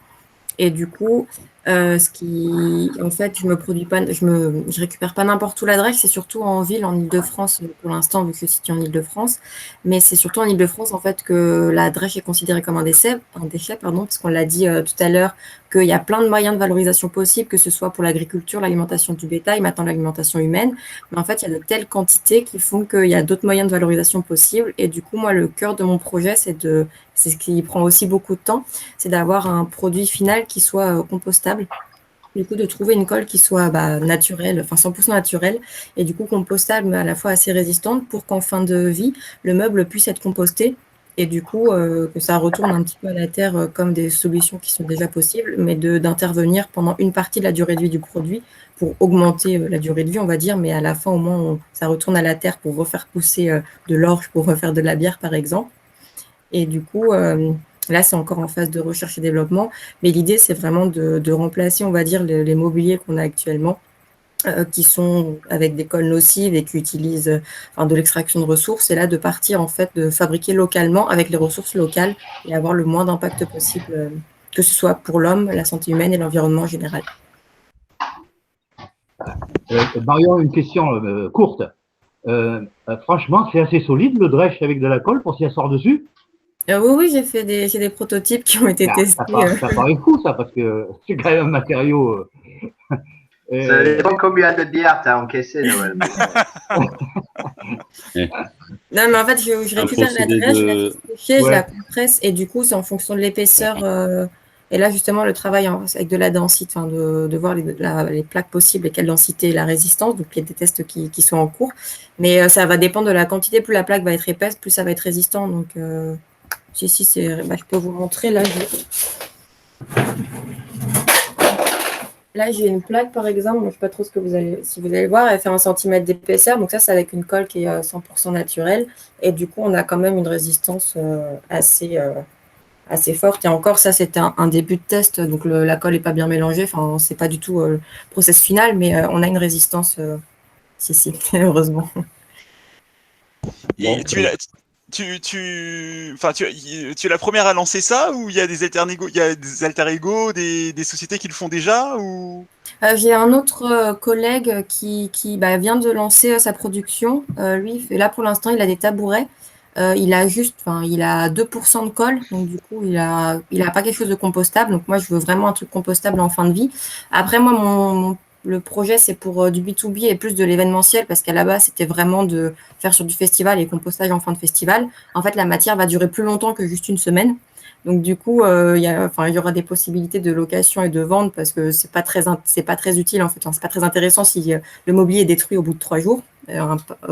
Et du coup, en fait, je récupère pas n'importe où la drèche, c'est surtout en ville, en Île-de-France pour l'instant, vu que je suis située en Île-de-France. Mais c'est surtout en Île-de-France, en fait, que la drèche est considérée comme un déchet, parce qu'on l'a dit tout à l'heure, qu'il y a plein de moyens de valorisation possibles, que ce soit pour l'agriculture, l'alimentation du bétail, maintenant l'alimentation humaine. Mais en fait, il y a de telles quantités qui font qu'il y a d'autres moyens de valorisation possibles. Et du coup, moi, le cœur de mon projet, c'est ce qui prend aussi beaucoup de temps, c'est d'avoir un produit final qui soit compostable. Du coup, de trouver une colle qui soit naturelle, enfin 100% naturelle, et du coup compostable, mais à la fois assez résistante pour qu'en fin de vie, le meuble puisse être composté, et du coup, que ça retourne un petit peu à la terre comme des solutions qui sont déjà possibles, mais d'intervenir pendant une partie de la durée de vie du produit pour augmenter la durée de vie, on va dire, mais à la fin, au moins, ça retourne à la terre pour refaire pousser de l'orge, pour refaire de la bière, par exemple. Et du coup, là, c'est encore en phase de recherche et développement. Mais l'idée, c'est vraiment de remplacer, on va dire, les mobiliers qu'on a actuellement qui sont avec des cols nocives et qui utilisent de l'extraction de ressources, et là de partir en fait de fabriquer localement avec les ressources locales et avoir le moins d'impact possible, que ce soit pour l'homme, la santé humaine et l'environnement en général. Marion, une question courte. Franchement, c'est assez solide le Dresch avec de la colle pour s'y asseoir dessus. Oui, j'ai des prototypes qui ont été testés. Ça paraît fou ça, parce que c'est quand même un matériau. Ça dépend combien de bières tu as encaissé, Noël. Non, mais en fait, je récupère la drèche, je la fais sécher, je la compresse, et du coup, c'est en fonction de l'épaisseur. Et là, justement, le travail avec de la densité, de voir les plaques possibles et quelle densité et la résistance. Donc, il y a des tests qui sont en cours. Mais ça va dépendre de la quantité. Plus la plaque va être épaisse, plus ça va être résistant. Donc, si, je peux vous montrer. Là, j'ai une plaque, par exemple. Je ne sais pas trop si vous allez voir. Elle fait 1 cm d'épaisseur. Donc, ça, c'est avec une colle qui est 100% naturelle. Et du coup, on a quand même une résistance assez forte. Et encore, ça, c'était un début de test. Donc, la colle n'est pas bien mélangée. Enfin, ce n'est pas du tout le process final. Mais on a une résistance, si, heureusement. Et tu es la première à lancer ça, ou il y a des alter ego, des sociétés qui le font déjà, ou... J'ai un autre collègue qui vient de lancer sa production. Lui, là pour l'instant, il a des tabourets. Il a 2% de colle, donc du coup, il a pas quelque chose de compostable. Donc moi, je veux vraiment un truc compostable en fin de vie. Après, moi, le projet, c'est pour du B2B et plus de l'événementiel, parce qu'à la base, c'était vraiment de faire sur du festival et compostage en fin de festival. En fait, la matière va durer plus longtemps que juste une semaine. Donc, du coup, il y aura des possibilités de location et de vente, parce que c'est pas très utile, en fait. C'est pas très intéressant si le mobilier est détruit au bout de 3 jours.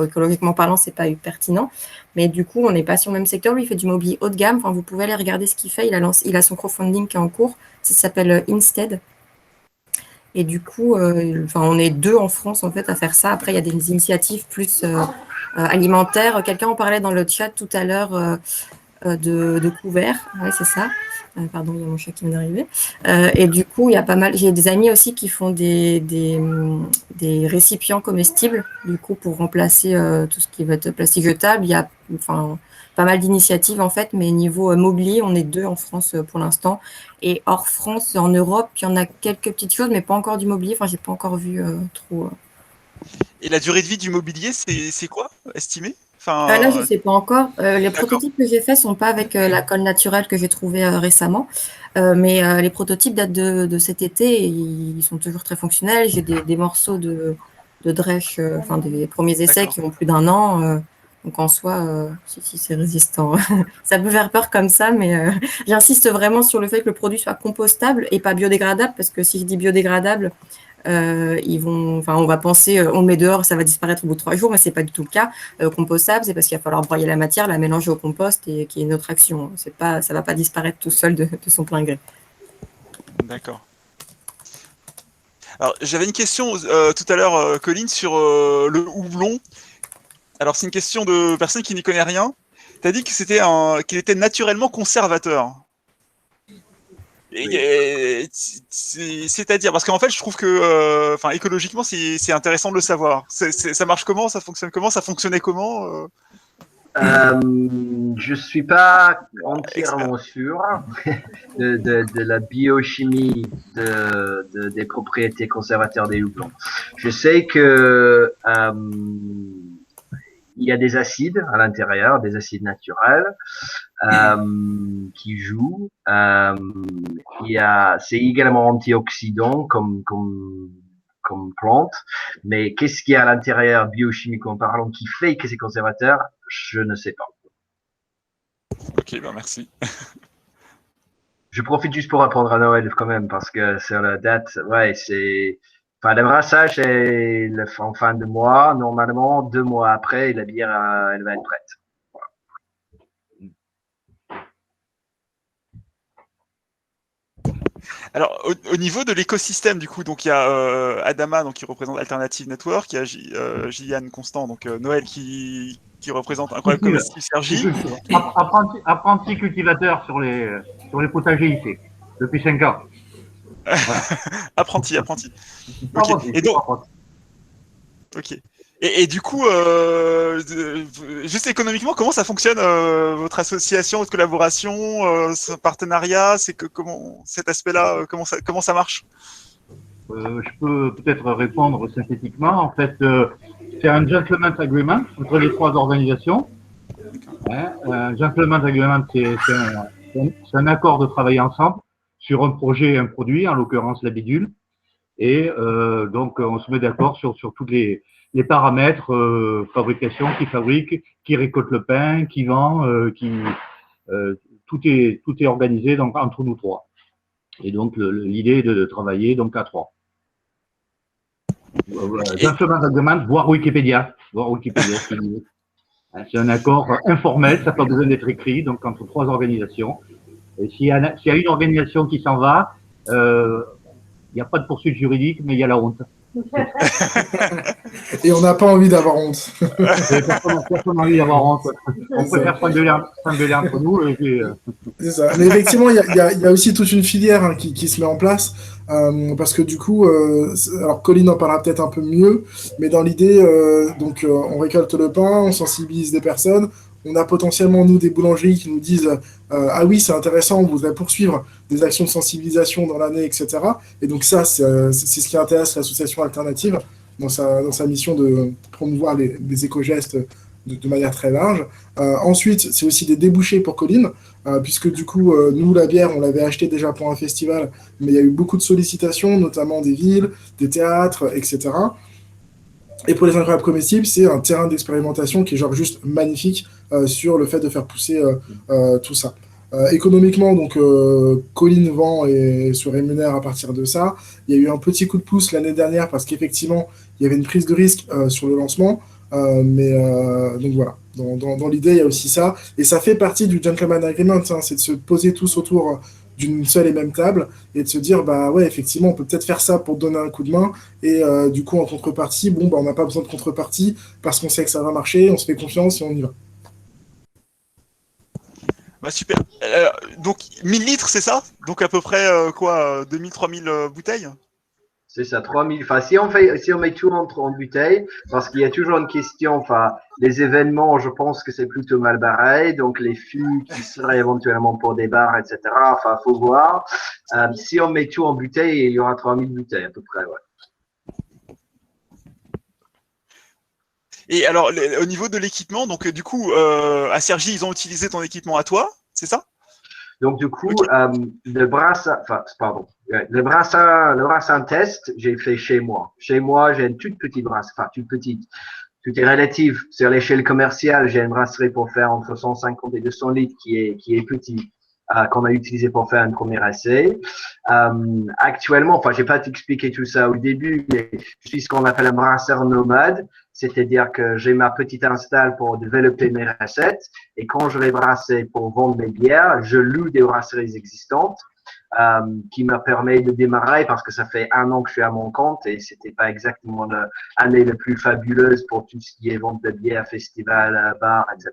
Écologiquement parlant, c'est pas pertinent. Mais du coup, on n'est pas sur le même secteur. Lui, il fait du mobilier haut de gamme. Enfin, vous pouvez aller regarder ce qu'il fait. Il a son crowdfunding qui est en cours. Ça s'appelle Instead. Et du coup, on est 2 en France en fait à faire ça. Après, il y a des initiatives plus alimentaires. Quelqu'un en parlait dans le chat tout à l'heure de couverts. Oui, c'est ça. Pardon, il y a mon chat qui vient d'arriver. Et du coup, il y a pas mal. J'ai des amis aussi qui font des récipients comestibles. Du coup, pour remplacer tout ce qui va être plastique jetable, il y a pas mal d'initiatives en fait, mais niveau mobilier, on est 2 en France pour l'instant. Et hors France, en Europe, il y en a quelques petites choses, mais pas encore du mobilier. Enfin, j'ai pas encore vu trop. Et la durée de vie du mobilier, c'est quoi, estimé? Là, je ne sais pas encore. Les prototypes que j'ai faits ne sont pas avec la colle naturelle que j'ai trouvée récemment. Mais les prototypes datent de cet été et ils sont toujours très fonctionnels. J'ai des morceaux de Dresch, des premiers essais qui ont plus d'1 an. Donc en soi, si c'est résistant. Ça peut faire peur comme ça, mais j'insiste vraiment sur le fait que le produit soit compostable et pas biodégradable, parce que si je dis biodégradable, on va penser, on le met dehors, ça va disparaître au bout de 3 jours, mais c'est pas du tout le cas. Compostable, c'est parce qu'il va falloir broyer la matière, la mélanger au compost et qu'il y ait une autre action. Ça va pas disparaître tout seul de son plein gré. D'accord. Alors, j'avais une question tout à l'heure, Colline, sur le houblon. Alors, c'est une question de personne qui n'y connaît rien. Tu as dit que qu'il était naturellement conservateur. C'est-à-dire, parce qu'en fait, je trouve que, écologiquement, c'est intéressant de le savoir. Ça marche comment? Ça fonctionne comment? Ça fonctionnait comment? Je suis pas entièrement sûr de la biochimie des propriétés conservateurs des houblons. Je sais que il y a des acides à l'intérieur, des acides naturels qui jouent. C'est également antioxydant comme plante, mais qu'est-ce qu'il y a à l'intérieur biochimiquement parlant qui fait que c'est conservateur? Je ne sais pas. Ok, ben merci. Je profite juste pour répondre à Noël quand même, parce que sur la date, le brassage est en fin de mois. Normalement, 2 mois après, la bière, elle va être prête. Alors, au niveau de l'écosystème, du coup, donc il y a Adama, donc qui représente Alternative Network, il y a Gilliane Constant, donc Noël qui représente Incroyable Comestible Sergi. Apprenti cultivateur sur les potagers ici, depuis 5 ans. Voilà. apprenti. Okay. Et donc, Ok. Et du coup, juste économiquement, comment ça fonctionne votre association, votre collaboration, ce partenariat, c'est que comment cet aspect-là, comment ça marche? Je peux peut-être répondre synthétiquement. En fait, c'est un gentleman's agreement entre les trois organisations. Hein. Un gentleman's agreement, c'est un accord de travailler ensemble sur un projet et un produit, en l'occurrence la bidule. Et donc, on se met d'accord sur tous les paramètres, fabrication, qui fabrique, qui récolte le pain, qui vend, tout est organisé donc entre nous trois. Et donc, l'idée est de travailler donc à trois. Gentleman's agreement, voir Wikipédia. C'est un accord informel, ça n'a pas besoin d'être écrit, donc entre trois organisations. Et s'il y a une organisation qui s'en va, il n'y a pas de poursuite juridique, mais il y a la honte. Et on n'a pas envie d'avoir honte. Personne n'a envie d'avoir honte. On préfère s'engueuler entre nous. Et puis, C'est ça. Mais effectivement, il y a aussi toute une filière hein, qui se met en place. Parce que du coup, alors Colline en parlera peut-être un peu mieux, mais dans l'idée, on récolte le pain, on sensibilise des personnes. On a potentiellement, nous, des boulangeries qui nous disent ah oui, c'est intéressant, on voudrait poursuivre des actions de sensibilisation dans l'année, etc. Et donc ça, c'est ce qui intéresse l'association alternative dans sa mission de promouvoir les éco-gestes de manière très large. Ensuite, c'est aussi des débouchés pour Colline, puisque du coup, nous, la bière, on l'avait acheté déjà pour un festival, mais il y a eu beaucoup de sollicitations, notamment des villes, des théâtres, etc. Et pour les incroyables comestibles, c'est un terrain d'expérimentation qui est genre juste magnifique sur le fait de faire pousser tout ça. Économiquement, donc, Colline vend et se rémunère à partir de ça. Il y a eu un petit coup de pouce l'année dernière parce qu'effectivement, il y avait une prise de risque sur le lancement. Donc voilà, dans l'idée, il y a aussi ça. Et ça fait partie du gentleman agreement, hein, c'est de se poser tous autour d'une seule et même table et de se dire, bah ouais, effectivement, on peut peut-être faire ça pour donner un coup de main. Et du coup, en contrepartie, bon, bah, on n'a pas besoin de contrepartie parce qu'on sait que ça va marcher, on se fait confiance et on y va. Bah super. Donc 1000 litres, c'est ça? Donc à peu près 2000-3000 bouteilles? C'est ça, 3000. Enfin, si on met tout en bouteille, parce qu'il y a toujours une question, enfin, les événements, je pense que c'est plutôt mal barré, donc les fûts qui seraient éventuellement pour des bars, etc. Enfin, faut voir. Si on met tout en bouteille, il y aura 3000 bouteilles à peu près, ouais. Et alors, au niveau de l'équipement, donc du coup, à Cergy, ils ont utilisé ton équipement à toi, c'est ça? Donc, du coup, Ok. le brassin test, j'ai fait chez moi. Chez moi, j'ai une toute petite brasserie, enfin, toute petite. Tout est relatif. Sur l'échelle commerciale, j'ai une brasserie pour faire entre 150 et 200 litres qui est petit, qu'on a utilisé pour faire un premier essai. Actuellement, enfin, j'ai pas t'expliqué tout ça au début, mais je suis ce qu'on appelle un brasseur nomade. C'est-à-dire que j'ai ma petite install pour développer mes recettes et quand je vais brasser pour vendre mes bières, je loue des brasseries existantes qui me permet de démarrer parce que ça fait 1 an que je suis à mon compte et c'était pas exactement l'année la plus fabuleuse pour tout ce qui est vente de bière, festival, bar, etc.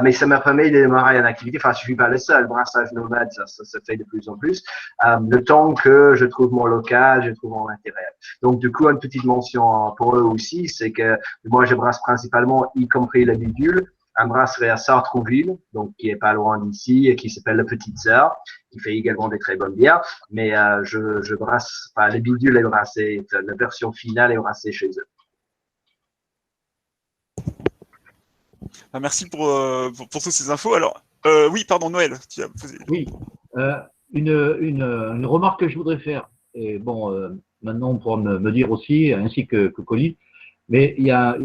Mais ça m'a permis de démarrer une activité. Enfin, je suis pas le seul. Brassage nomade, ça se fait de plus en plus. Le temps que je trouve mon local, je trouve mon intérêt. Donc, du coup, une petite mention pour eux aussi, c'est que moi, je brasse principalement, y compris la bidule, un brasserie à Sartrouville, donc qui est pas loin d'ici, et qui s'appelle La Petite Sœur, qui fait également des très bonnes bières. Mais je brasse, enfin, les bidules est brassée, la version finale est brassée chez eux. Ah, merci pour toutes ces infos. Alors, oui, pardon, Noël, tu as posé. oui, une remarque que je voudrais faire. Et bon, maintenant on pourra me dire aussi, ainsi que Colline, mais il y a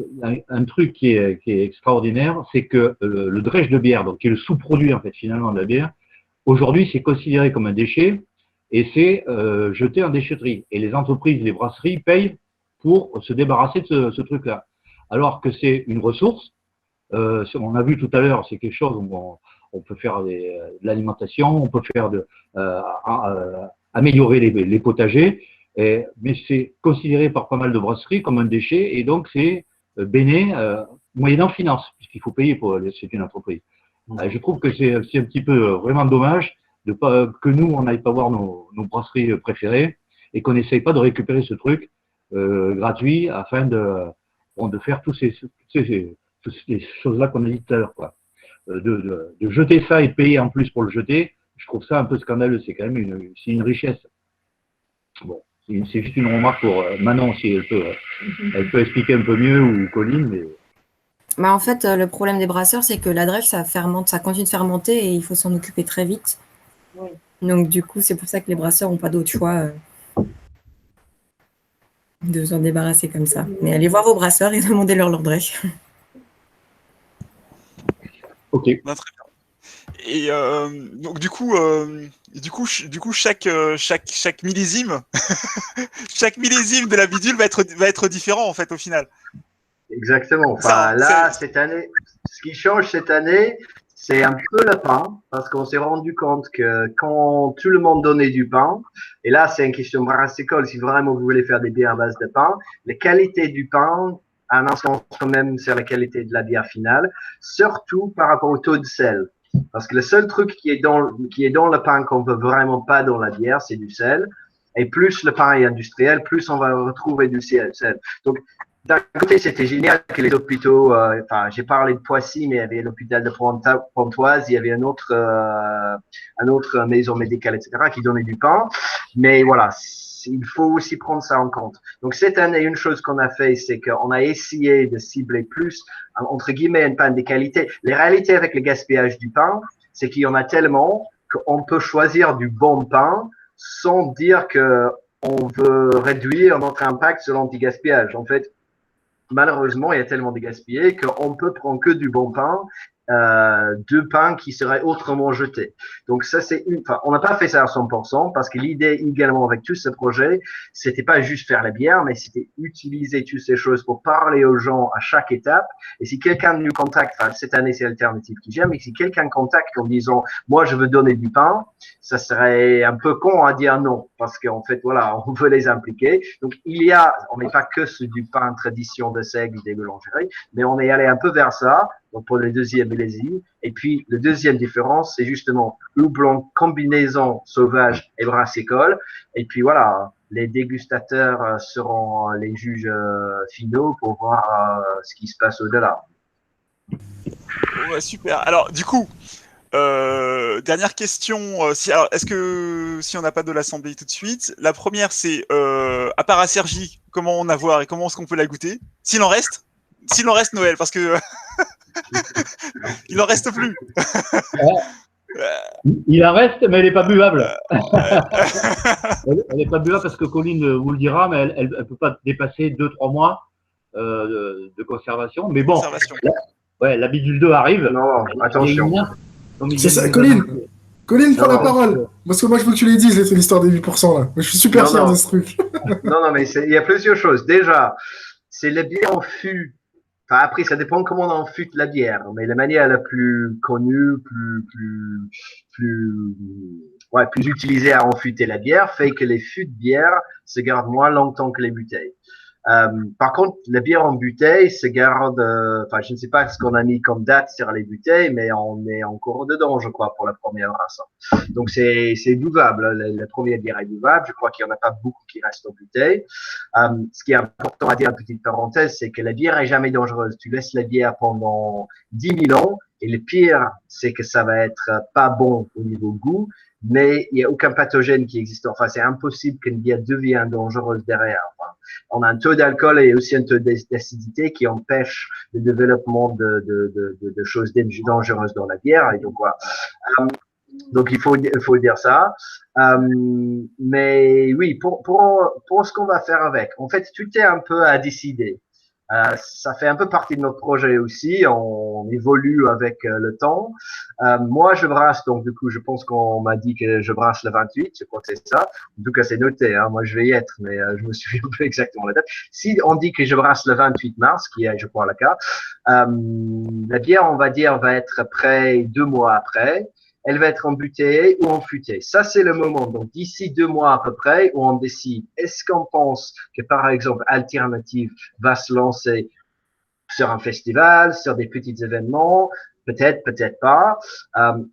un truc qui est extraordinaire, c'est que le drèche de bière, donc qui est le sous-produit en fait finalement de la bière, aujourd'hui c'est considéré comme un déchet et c'est jeté en déchetterie. Et les entreprises, les brasseries payent pour se débarrasser de ce truc-là. Alors que c'est une ressource, on a vu tout à l'heure, c'est quelque chose où on peut faire de l'alimentation, on peut faire améliorer les potagers. Mais c'est considéré par pas mal de brasseries comme un déchet et donc c'est béné moyennant finance, puisqu'il faut payer c'est une entreprise. Je trouve que c'est un petit peu vraiment dommage que nous, on n'aille pas voir nos brasseries préférées et qu'on n'essaye pas de récupérer ce truc gratuits afin de faire toutes ces choses-là qu'on a dit tout à l'heure, quoi. De jeter ça et de payer en plus pour le jeter, je trouve ça un peu scandaleux. C'est quand même une richesse. Bon, c'est juste une remarque pour Manon, si elle peut expliquer un peu mieux, ou Colline, mais... Bah, en fait, le problème des brasseurs, c'est que la drèche, ça fermente, ça continue de fermenter et il faut s'en occuper très vite. Oui. Donc, du coup, c'est pour ça que les brasseurs n'ont pas d'autre choix de s'en débarrasser comme ça. Mais allez voir vos brasseurs et demandez-leur leur drèche. Ok. Non, très bien. Et donc du coup, chaque millésime, chaque millésime de la bidule va être différent en fait au final. Exactement. Ça, Enfin, là, cette année, ce qui change cette année, c'est un peu le pain, parce qu'on s'est rendu compte que quand tout le monde donnait du pain, et là, c'est une question brassicole, si vraiment vous voulez faire des bières à base de pain, la qualité du pain a un influence quand même sur la qualité de la bière finale, surtout par rapport au taux de sel. Parce que le seul truc qui est dans le pain qu'on veut vraiment pas dans la bière, c'est du sel. Et plus le pain est industriel, plus on va retrouver du sel. Donc, d'un côté, c'était génial que les hôpitaux, enfin, j'ai parlé de Poissy, mais il y avait l'hôpital de Pontoise, il y avait un autre maison médicale, etc., qui donnait du pain. Mais voilà, il faut aussi prendre ça en compte. Donc, cette année, une chose qu'on a fait, c'est qu'on a essayé de cibler plus, entre guillemets, un pain de qualité. Les réalités avec le gaspillage du pain, c'est qu'il y en a tellement qu'on peut choisir du bon pain sans dire que on veut réduire notre impact sur l'anti-gaspillage. En fait, malheureusement, il y a tellement de gaspillé qu'on peut prendre que du bon pain, de pain qui serait autrement jeté. Donc ça, on n'a pas fait ça à 100% parce que l'idée également avec tout ce projet, c'était pas juste faire la bière, mais c'était utiliser toutes ces choses pour parler aux gens à chaque étape. Et si quelqu'un nous contacte, enfin, cette année, c'est Alternative qui gère, mais si quelqu'un contacte en disant, moi, je veux donner du pain, ça serait un peu con à dire non, parce qu'en fait, voilà, on veut les impliquer. Donc, on n'est pas que sur du pain tradition de seigle des boulangeries, mais on est allé un peu vers ça, donc pour le deuxième millésime. Et puis, le deuxième différence, c'est justement houblon, combinaison sauvage et brassicole. Et puis voilà, les dégustateurs seront les juges finaux pour voir ce qui se passe au-delà. Ouais, super. Alors, du coup, dernière question. Est-ce que si on n'a pas de l'assemblée tout de suite, la première c'est à part à Sergi, comment on a voir et comment est-ce qu'on peut la goûter? S'il en reste Noël, parce que il en reste plus. Il en reste, mais elle n'est pas buvable. Elle n'est pas buvable parce que Colline vous le dira, mais elle ne peut pas dépasser 2-3 mois de conservation. Mais bon, la bidule 2 arrive. Non, attention. C'est ça, Colline, prends la parole. Parce que moi, je veux que tu les dises, c'est l'histoire des 8% là. Je suis super fier de ce truc. Non, mais il y a plusieurs choses. Déjà, c'est la bière en fût. Enfin, après, ça dépend comment on enfûte la bière, mais la manière la plus connue, plus utilisée à enfûter la bière fait que les fûts de bière se gardent moins longtemps que les bouteilles. Par contre, la bière en bouteille se garde, enfin, je ne sais pas ce qu'on a mis comme date sur les bouteilles, mais on est encore dedans, je crois, pour la première race. Donc, c'est buvable. La première bière est buvable. Je crois qu'il n'y en a pas beaucoup qui restent en bouteille. Ce qui est important à dire, une petite parenthèse, c'est que la bière est jamais dangereuse. Tu laisses la bière pendant 10 000 ans, et le pire, c'est que ça va être pas bon au niveau goût, mais il n'y a aucun pathogène qui existe. Enfin, c'est impossible qu'une bière devienne dangereuse derrière. Enfin, on a un taux d'alcool et aussi un taux d'acidité qui empêche le développement de choses dangereuses dans la bière. Et donc, voilà. Donc, il faut dire ça. Mais oui, pour ce qu'on va faire avec, en fait, tout est un peu à décider. Ça fait un peu partie de notre projet aussi. On évolue avec le temps. Moi, je brasse, donc du coup, je pense qu'on m'a dit que je brasse le 28. Je crois que c'est ça. En tout cas, c'est noté. Hein. Moi, je vais y être, mais je me souviens plus exactement la date. Si on dit que je brasse le 28 mars, qui est, je crois, le cas, la bière, on va dire, va être prêt 2 mois après. Elle va être en bouteille ou en fûtée. Ça, c'est le moment. Donc, d'ici 2 mois à peu près, où on décide, est-ce qu'on pense que, par exemple, Alternative va se lancer sur un festival, sur des petits événements? Peut-être, peut-être pas.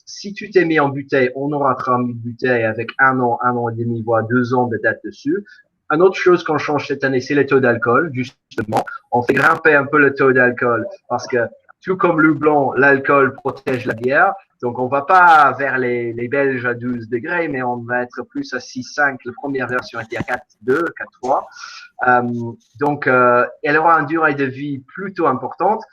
Si tu t'es mis en bouteille, on aura mis bouteille avec 1 an et demi, voire 2 ans de date dessus. une autre chose qu'on change cette année, c'est le taux d'alcool, justement. On fait grimper un peu le taux d'alcool parce que tout comme le blanc, l'alcool protège la bière. Donc, on va pas vers les Belges à 12 degrés, mais on va être plus à 6,5. La première version était à 4,2, 4,3. Donc, elle aura une durée de vie plutôt importante.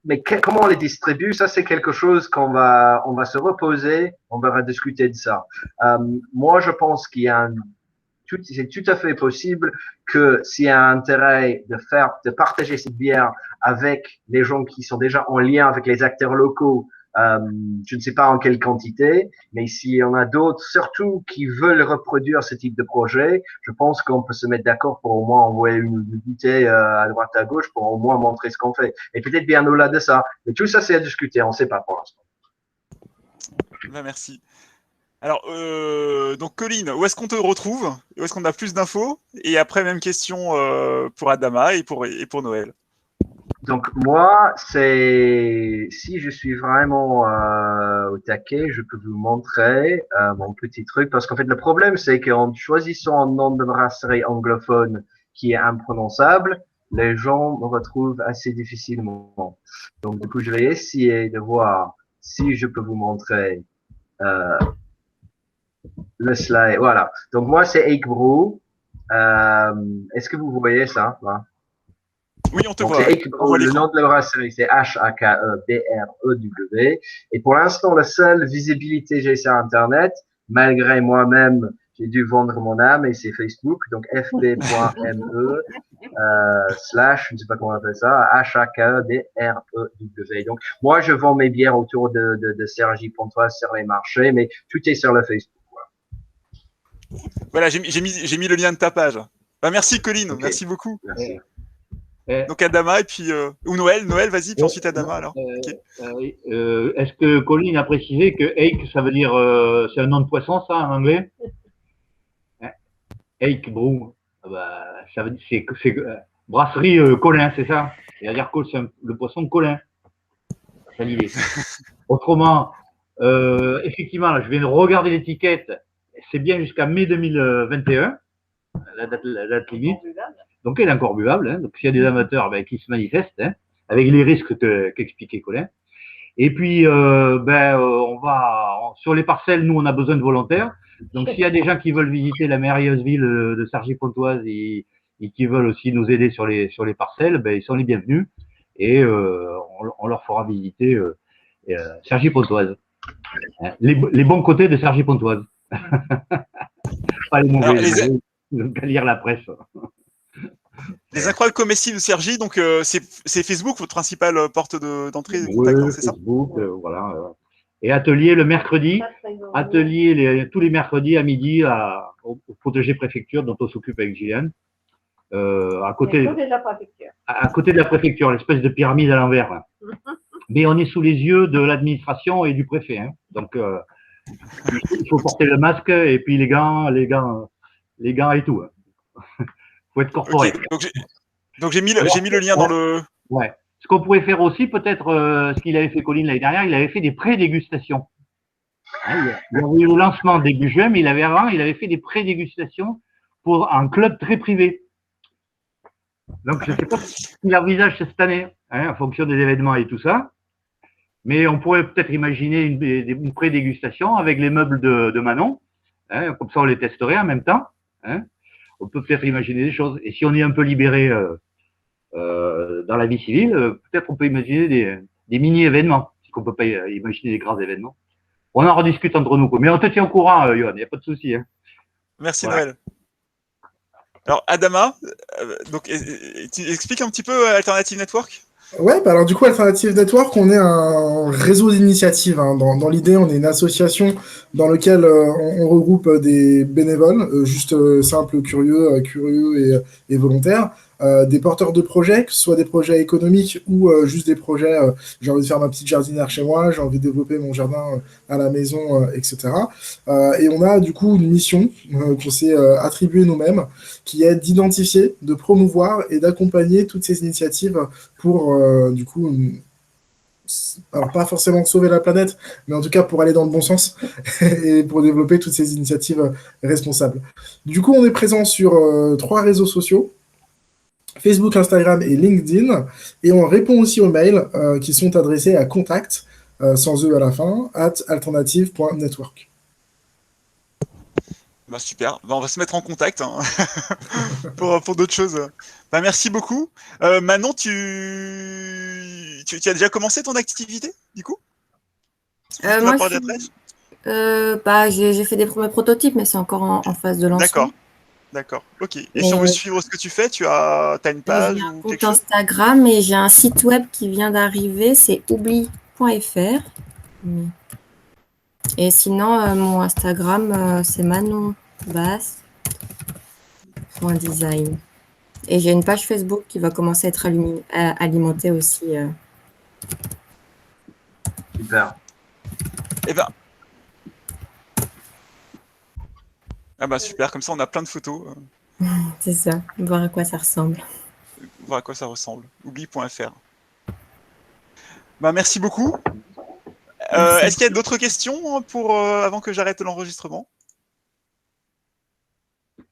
Mais comment on les distribue, ça c'est quelque chose on va se reposer, on va rediscuter de ça. Moi, je pense qu'il y a c'est tout à fait possible que s'il y a un intérêt de partager cette bière avec les gens qui sont déjà en lien avec les acteurs locaux, je ne sais pas en quelle quantité, mais s'il y en a d'autres, surtout qui veulent reproduire ce type de projet, je pense qu'on peut se mettre d'accord pour au moins envoyer une bouteille à droite à gauche pour au moins montrer ce qu'on fait. Et peut-être bien au-delà de ça. Mais tout ça, c'est à discuter, on ne sait pas pour l'instant. Ben, merci. Alors, donc Colline, où est-ce qu'on te retrouve? Où est-ce qu'on a plus d'infos? Et après, même question pour Adama et pour Noël. Donc moi, si je suis vraiment au taquet, je peux vous montrer mon petit truc parce qu'en fait le problème c'est qu'en choisissant un nom de brasserie anglophone qui est imprononçable, les gens me retrouvent assez difficilement. Donc du coup, je vais essayer de voir si je peux vous montrer le slide. Voilà. Donc moi, c'est Hake Brew. Est-ce que vous voyez ça là? Oui, on te Donc, voit. Le nom de la brasserie, c'est HAKEBREW. Et pour l'instant, la seule visibilité j'ai sur Internet, malgré moi-même, j'ai dû vendre mon âme et c'est Facebook. Donc, fb.me, / je ne sais pas comment on appelle ça, HAKEBREW. Donc, moi, je vends mes bières autour de Cergy Pontoise sur les marchés, mais tout est sur le Facebook. Voilà, j'ai mis le lien de ta page. Ben, merci Colline, Okay. Merci beaucoup. Merci. Donc Adama et puis ou Noël, vas-y, puis ensuite Adama alors. Okay. Est-ce que Colline a précisé que hake, ça veut dire c'est un nom de poisson ça en anglais? Hake Brew, bah, ça veut dire c'est brasserie Colin, c'est ça? C'est-à-dire que c'est le poisson Colin. C'est l'idée. Autrement, effectivement, là, je viens de regarder l'étiquette. C'est bien jusqu'à mai 2021, la date limite. Donc, elle est encore buvable. Hein. Donc, s'il y a des amateurs qui se manifestent, hein, avec les risques qu'expliquait Colin. Et puis, on va sur les parcelles. Nous, on a besoin de volontaires. Donc, s'il y a des gens qui veulent visiter la merveilleuse ville de Cergy-Pontoise et qui veulent aussi nous aider sur les parcelles, ils sont les bienvenus et on leur fera visiter Cergy-Pontoise. Hein. Les bons côtés de Cergy-Pontoise. Pas les mauvais. À lire la presse. Les incroyables comestibles de Cergy, donc c'est Facebook votre principale porte d'entrée de contact, c'est ça? Facebook, voilà. Et atelier le mercredi, tous les mercredis à midi au protégé préfecture dont on s'occupe avec Gillian. À côté de la préfecture, l'espèce de pyramide à l'envers. Mais on est sous les yeux de l'administration et du préfet. Hein. Donc il faut porter le masque et puis les gants et tout. Hein. Faut être corporel. Okay. Donc j'ai mis le lien dans le. Ouais. Ce qu'on pourrait faire aussi, peut-être, ce qu'il avait fait Colline l'année dernière, il avait fait des pré-dégustations. Hein, il y avait eu le lancement début juin, mais il avait fait des pré-dégustations pour un club très privé. Donc je ne sais pas ce qu'il envisage cette année, hein, en fonction des événements et tout ça. Mais on pourrait peut-être imaginer une pré-dégustation avec les meubles de Manon. Hein, comme ça, on les testerait en même temps. Hein. On peut peut-être imaginer des choses. Et si on est un peu libéré dans la vie civile, peut-être on peut imaginer des mini-événements, si on ne peut pas imaginer des grands événements. On en rediscute entre nous. Mais on te tient au courant, Johan, il n'y a pas de souci. Hein. Merci voilà. Noël. Alors, Adama, donc, tu expliques un petit peu Alternative Network ? Ouais, bah alors du coup, Alternative Network, on est un réseau d'initiatives. Hein. Dans l'idée, on est une association dans laquelle on regroupe des bénévoles, juste simples, curieux et volontaires, des porteurs de projets, que ce soit des projets économiques ou juste des projets, j'ai envie de faire ma petite jardinière chez moi, j'ai envie de développer mon jardin à la maison, etc. Et on a du coup une mission qu'on s'est attribuée nous-mêmes, qui est d'identifier, de promouvoir et d'accompagner toutes ces initiatives pour du coup alors pas forcément sauver la planète, mais en tout cas pour aller dans le bon sens et pour développer toutes ces initiatives responsables. Du coup, on est présent sur 3 réseaux sociaux, Facebook, Instagram et LinkedIn, et on répond aussi aux mails qui sont adressés à contact, sans E à la fin, @alternative.network. Bah, super, bah, on va se mettre en contact hein, pour d'autres choses. Bah, merci beaucoup. Manon, tu as déjà commencé ton activité, du coup? Moi, j'ai fait des premiers prototypes, mais c'est encore en phase de lancement. D'accord, ok. Et si on veut suivre ce que tu fais, tu as une page j'ai un ou compte quelque chose? Instagram et j'ai un site web qui vient d'arriver, c'est oubli.fr. Et sinon, mon Instagram, c'est manonbasse.design. Et j'ai une page Facebook qui va commencer à être alimentée aussi. Super. Eh ben. Ah bah super, comme ça on a plein de photos. C'est ça, voir à quoi ça ressemble. Voir à quoi ça ressemble. Oubli.fr. Bah merci beaucoup. Est-ce qu'il y a d'autres questions avant que j'arrête l'enregistrement? Il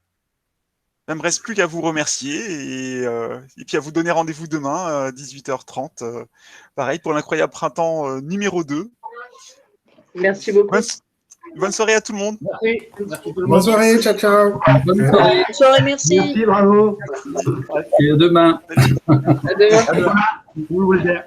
ne me reste plus qu'à vous remercier et puis à vous donner rendez-vous demain à 18h30. Pareil pour l'incroyable printemps numéro 2. Merci beaucoup. Bonne soirée à tout le monde. Merci. Merci tout le monde. Bonne soirée, ciao, ciao. Bonne soirée. Bonne soirée, merci. Merci, bravo. Et à demain. À demain. Vous le voulez.